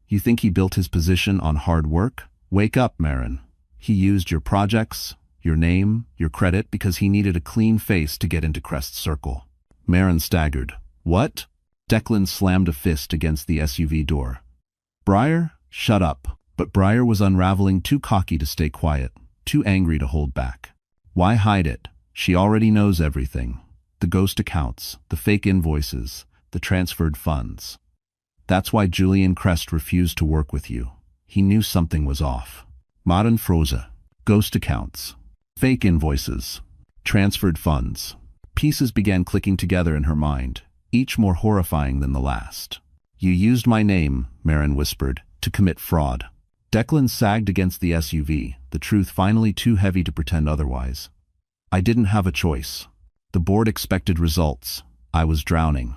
You think he built his position on hard work? Wake up, Marin. He used your projects, your name, your credit because he needed a clean face to get into Crest's circle. Marin staggered. What? Declan slammed a fist against the SUV door. Briar, shut up. But Briar was unraveling, too cocky to stay quiet, too angry to hold back. Why hide it? She already knows everything. The ghost accounts, the fake invoices, the transferred funds. That's why Julian Crest refused to work with you. He knew something was off. Modern Froza. Ghost accounts. Fake invoices. Transferred funds. Pieces began clicking together in her mind, each more horrifying than the last. You used my name, Marin whispered, to commit fraud. Declan sagged against the SUV, the truth finally too heavy to pretend otherwise. I didn't have a choice. The board expected results. I was drowning.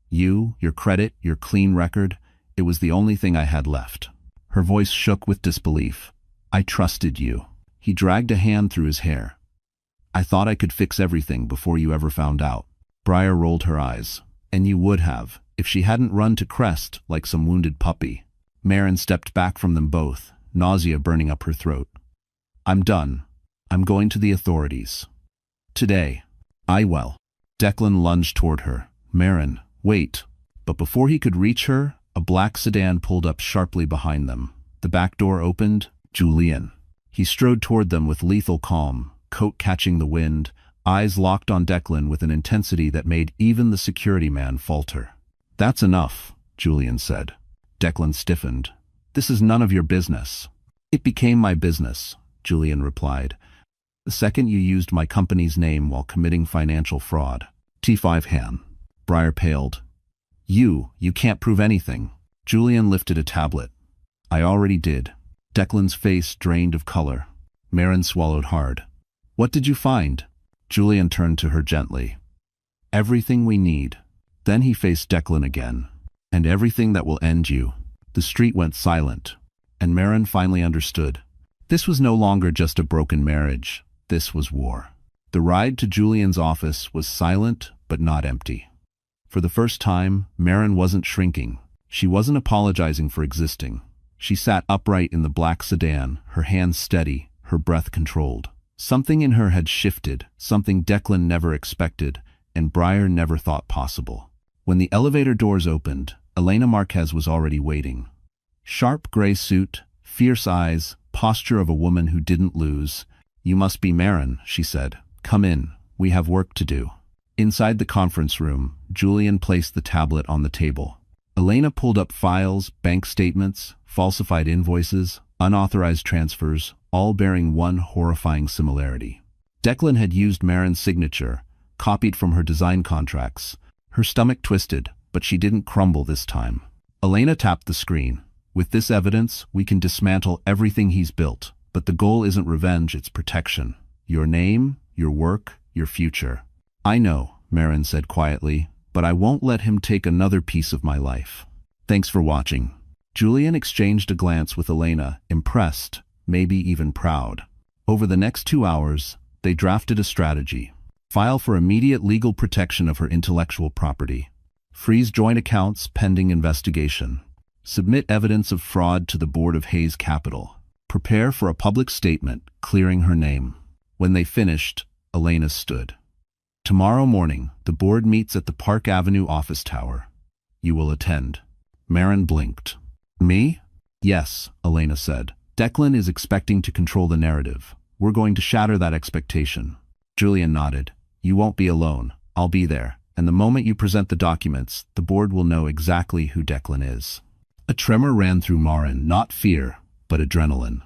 You, your credit, your clean record, it was the only thing I had left. Her voice shook with disbelief. I trusted you. He dragged a hand through his hair. I thought I could fix everything before you ever found out. Briar rolled her eyes. And you would have, if she hadn't run to Crest like some wounded puppy. Marin stepped back from them both, nausea burning up her throat. I'm done. I'm going to the authorities. Today. Declan lunged toward her. Marin, wait. But before he could reach her, a black sedan pulled up sharply behind them. The back door opened. Julian. He strode toward them with lethal calm, coat catching the wind, eyes locked on Declan with an intensity that made even the security man falter. That's enough, Julian said. Declan stiffened. This is none of your business. It became my business, Julian replied. The second you used my company's name while committing financial fraud. T5 Han. Briar paled. You can't prove anything. Julian lifted a tablet. I already did. Declan's face drained of color. Marin swallowed hard. What did you find? Julian turned to her gently. Everything we need. Then he faced Declan again. And everything that will end you. The street went silent, and Marin finally understood. This was no longer just a broken marriage. This was war. The ride to Julian's office was silent, but not empty. For the first time, Marin wasn't shrinking. She wasn't apologizing for existing. She sat upright in the black sedan, her hands steady, her breath controlled. Something in her had shifted, something Declan never expected, and Briar never thought possible. When the elevator doors opened, Elena Marquez was already waiting. Sharp gray suit, fierce eyes, posture of a woman who didn't lose. "You must be Marin," she said. "Come in. We have work to do." Inside the conference room, Julian placed the tablet on the table. Elena pulled up files, bank statements, falsified invoices, unauthorized transfers, all bearing one horrifying similarity. Declan had used Marin's signature, copied from her design contracts. Her stomach twisted, but she didn't crumble this time. Elena tapped the screen. "With this evidence, we can dismantle everything he's built. But the goal isn't revenge, it's protection. Your name, your work, your future." "I know," Marin said quietly, "but I won't let him take another piece of my life." Thanks for watching. Julian exchanged a glance with Elena, impressed, maybe even proud. Over the next 2 hours, they drafted a strategy. File for immediate legal protection of her intellectual property. Freeze joint accounts pending investigation. Submit evidence of fraud to the board of Hayes Capital. Prepare for a public statement clearing her name. When they finished, Elena stood. "Tomorrow morning, the board meets at the Park Avenue office tower. You will attend." Marin blinked. "Me?" "Yes," Elena said. "Declan is expecting to control the narrative. We're going to shatter that expectation." Julian nodded. "You won't be alone. I'll be there. And the moment you present the documents, the board will know exactly who Declan is." A tremor ran through Marin, not fear, but adrenaline.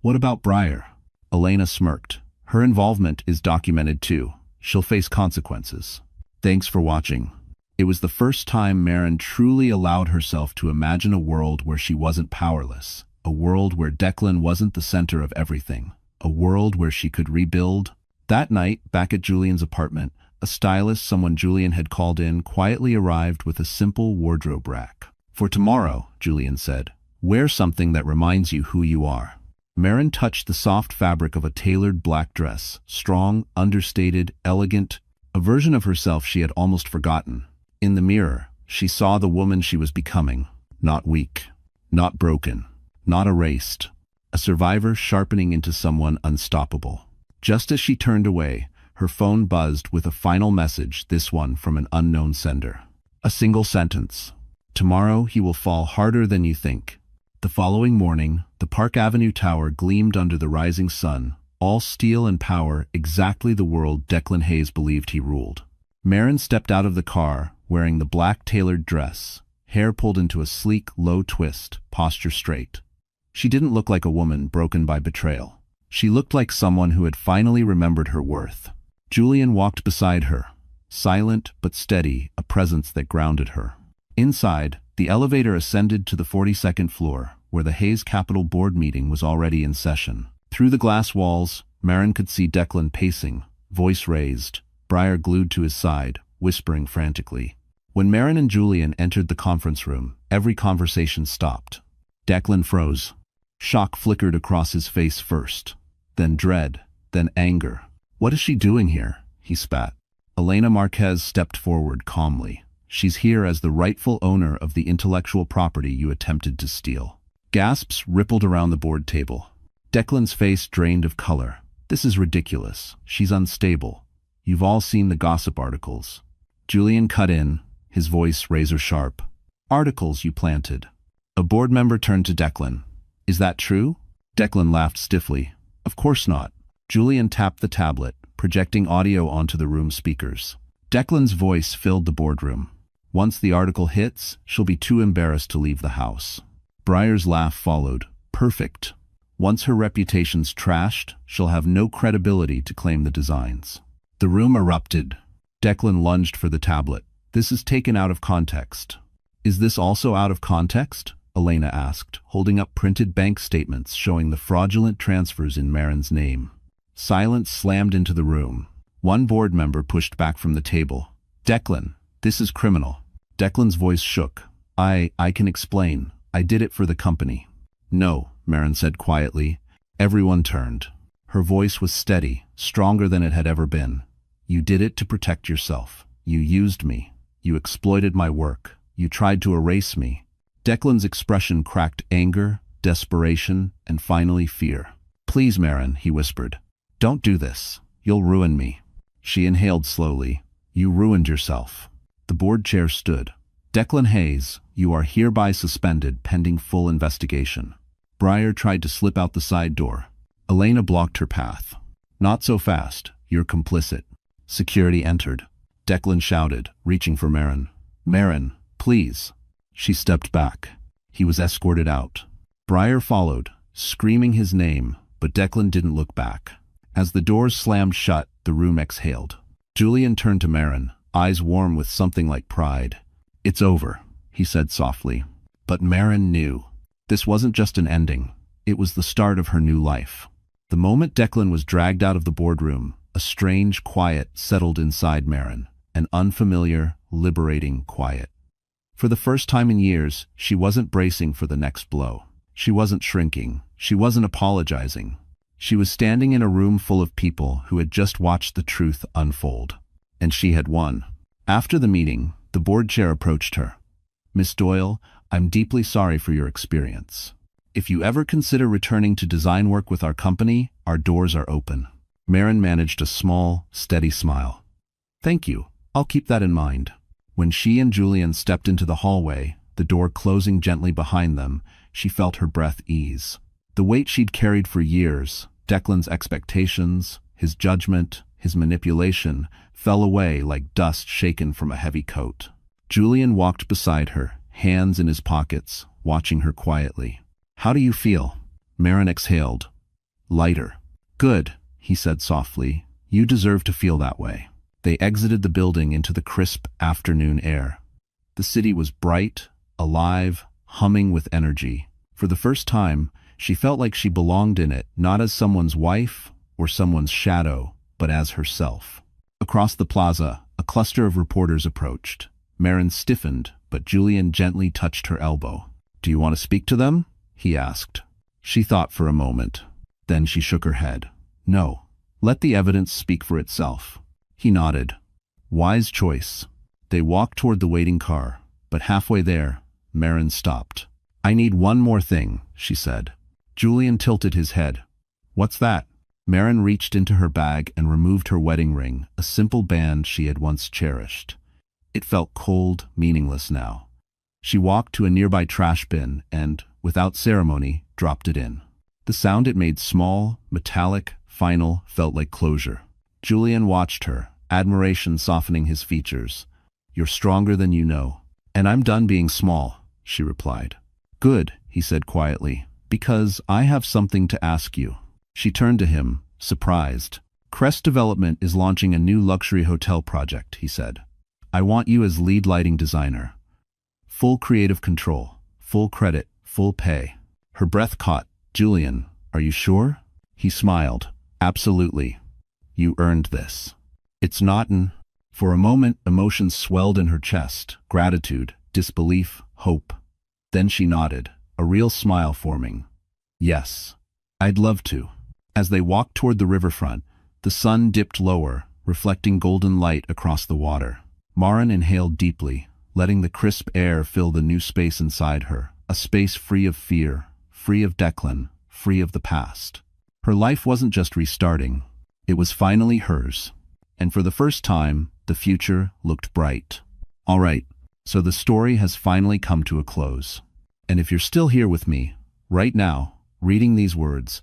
"What about Briar?" Elena smirked. "Her involvement is documented too. She'll face consequences." Thanks for watching. It was the first time Marin truly allowed herself to imagine a world where she wasn't powerless, a world where Declan wasn't the center of everything, a world where she could rebuild. That night, back at Julian's apartment, a stylist someone Julian had called in quietly arrived with a simple wardrobe rack. "For tomorrow," Julian said, "wear something that reminds you who you are." Marin touched the soft fabric of a tailored black dress, strong, understated, elegant, a version of herself she had almost forgotten. In the mirror, she saw the woman she was becoming, not weak, not broken, not erased, a survivor sharpening into someone unstoppable. Just as she turned away, her phone buzzed with a final message, this one from an unknown sender. A single sentence. "Tomorrow he will fall harder than you think." The following morning, the Park Avenue Tower gleamed under the rising sun, all steel and power, exactly the world Declan Hayes believed he ruled. Marin stepped out of the car, wearing the black tailored dress, hair pulled into a sleek, low twist, posture straight. She didn't look like a woman broken by betrayal. She looked like someone who had finally remembered her worth. Julian walked beside her, silent but steady, a presence that grounded her. Inside, the elevator ascended to the 42nd floor, where the Hayes Capital board meeting was already in session. Through the glass walls, Marin could see Declan pacing, voice raised, Briar glued to his side, whispering frantically. When Marin and Julian entered the conference room, every conversation stopped. Declan froze. Shock flickered across his face first, then dread, then anger. "What is she doing here?" he spat. Elena Marquez stepped forward calmly. "She's here as the rightful owner of the intellectual property you attempted to steal." Gasps rippled around the board table. Declan's face drained of color. "This is ridiculous. She's unstable. You've all seen the gossip articles." Julian cut in, his voice razor sharp. "Articles you planted." A board member turned to Declan. "Is that true?" Declan laughed stiffly. "Of course not." Julian tapped the tablet, projecting audio onto the room speakers. Declan's voice filled the boardroom. "Once the article hits, she'll be too embarrassed to leave the house." Briar's laugh followed. "Perfect. Once her reputation's trashed, she'll have no credibility to claim the designs." The room erupted. Declan lunged for the tablet. "This is taken out of context." "Is this also out of context?" Elena asked, holding up printed bank statements showing the fraudulent transfers in Marin's name. Silence slammed into the room. One board member pushed back from the table. "Declan, this is criminal." Declan's voice shook. I can explain. I did it for the company." "No," Marin said quietly. Everyone turned. Her voice was steady, stronger than it had ever been. "You did it to protect yourself. You used me. You exploited my work. You tried to erase me." Declan's expression cracked anger, desperation, and finally fear. "Please, Marin," he whispered. "Don't do this. You'll ruin me." She inhaled slowly. "You ruined yourself." The board chair stood. Declan Hayes, you are hereby suspended pending full investigation. Briar tried to slip out the side door. Elena blocked her path. Not so fast, you're complicit. Security entered. Declan shouted, reaching for Marin. Marin, please. She stepped back. He was escorted out. Briar followed, screaming his name, but Declan didn't look back. As the doors slammed shut, the room exhaled. Julian turned to Marin, eyes warm with something like pride. It's over, he said softly. But Marin knew. This wasn't just an ending. It was the start of her new life. The moment Declan was dragged out of the boardroom, a strange quiet settled inside Marin, an unfamiliar, liberating quiet. For the first time in years, she wasn't bracing for the next blow. She wasn't shrinking. She wasn't apologizing. She was standing in a room full of people who had just watched the truth unfold. And she had won. After the meeting, the board chair approached her. Miss Doyle, I'm deeply sorry for your experience. If you ever consider returning to design work with our company, our doors are open. Marin managed a small, steady smile. Thank you. I'll keep that in mind. When she and Julian stepped into the hallway, the door closing gently behind them, she felt her breath ease. The weight she'd carried for years, Declan's expectations, his judgment, his manipulation, fell away like dust shaken from a heavy coat. Julian walked beside her, hands in his pockets, watching her quietly. How do you feel? Marin exhaled. Lighter. Good, he said softly. You deserve to feel that way. They exited the building into the crisp afternoon air. The city was bright, alive, humming with energy. For the first time, she felt like she belonged in it, not as someone's wife or someone's shadow, but as herself. Across the plaza, a cluster of reporters approached. Marin stiffened, but Julian gently touched her elbow. Do you want to speak to them? He asked. She thought for a moment. Then she shook her head. No. Let the evidence speak for itself. He nodded. Wise choice. They walked toward the waiting car, but halfway there, Marin stopped. I need one more thing, she said. Julian tilted his head. What's that? Marin reached into her bag and removed her wedding ring, a simple band she had once cherished. It felt cold, meaningless now. She walked to a nearby trash bin and, without ceremony, dropped it in. The sound it made, small, metallic, final, felt like closure. Julian watched her, admiration softening his features. You're stronger than you know. And I'm done being small, she replied. Good, he said quietly, because I have something to ask you. She turned to him, surprised. Crest Development is launching a new luxury hotel project, he said. I want you as lead lighting designer. Full creative control, full credit, full pay. Her breath caught. Julian, are you sure? He smiled. Absolutely. You earned this. It's not an... For a moment, emotions swelled in her chest. Gratitude, disbelief, hope. Then she nodded, a real smile forming. Yes. I'd love to. As they walked toward the riverfront, the sun dipped lower, reflecting golden light across the water. Marin inhaled deeply, letting the crisp air fill the new space inside her, a space free of fear, free of Declan, free of the past. Her life wasn't just restarting, it was finally hers. And for the first time, the future looked bright. All right, so the story has finally come to a close. And if you're still here with me, right now, reading these words,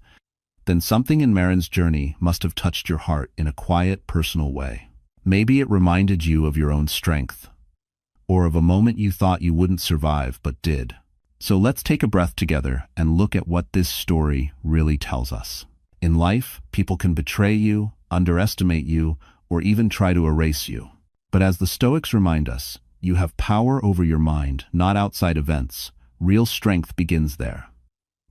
then something in Marin's journey must have touched your heart in a quiet, personal way. Maybe it reminded you of your own strength, or of a moment you thought you wouldn't survive but did. So let's take a breath together and look at what this story really tells us. In life, people can betray you, underestimate you, or even try to erase you. But as the Stoics remind us, you have power over your mind, not outside events. Real strength begins there.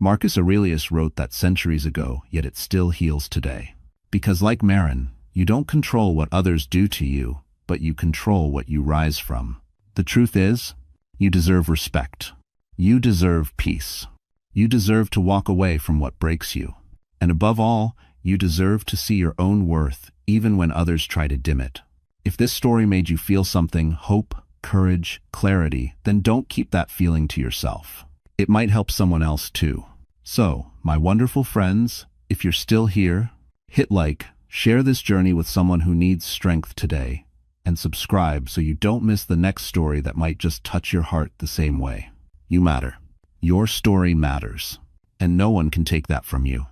Marcus Aurelius wrote that centuries ago, yet it still heals today. Because like Marin, you don't control what others do to you, but you control what you rise from. The truth is, you deserve respect. You deserve peace. You deserve to walk away from what breaks you. And above all, you deserve to see your own worth, even when others try to dim it. If this story made you feel something, hope, courage, clarity, then don't keep that feeling to yourself. It might help someone else too. So, my wonderful friends, if you're still here, hit like, share this journey with someone who needs strength today. and subscribe so you don't miss the next story that might just touch your heart the same way. You matter. Your story matters, and no one can take that from you.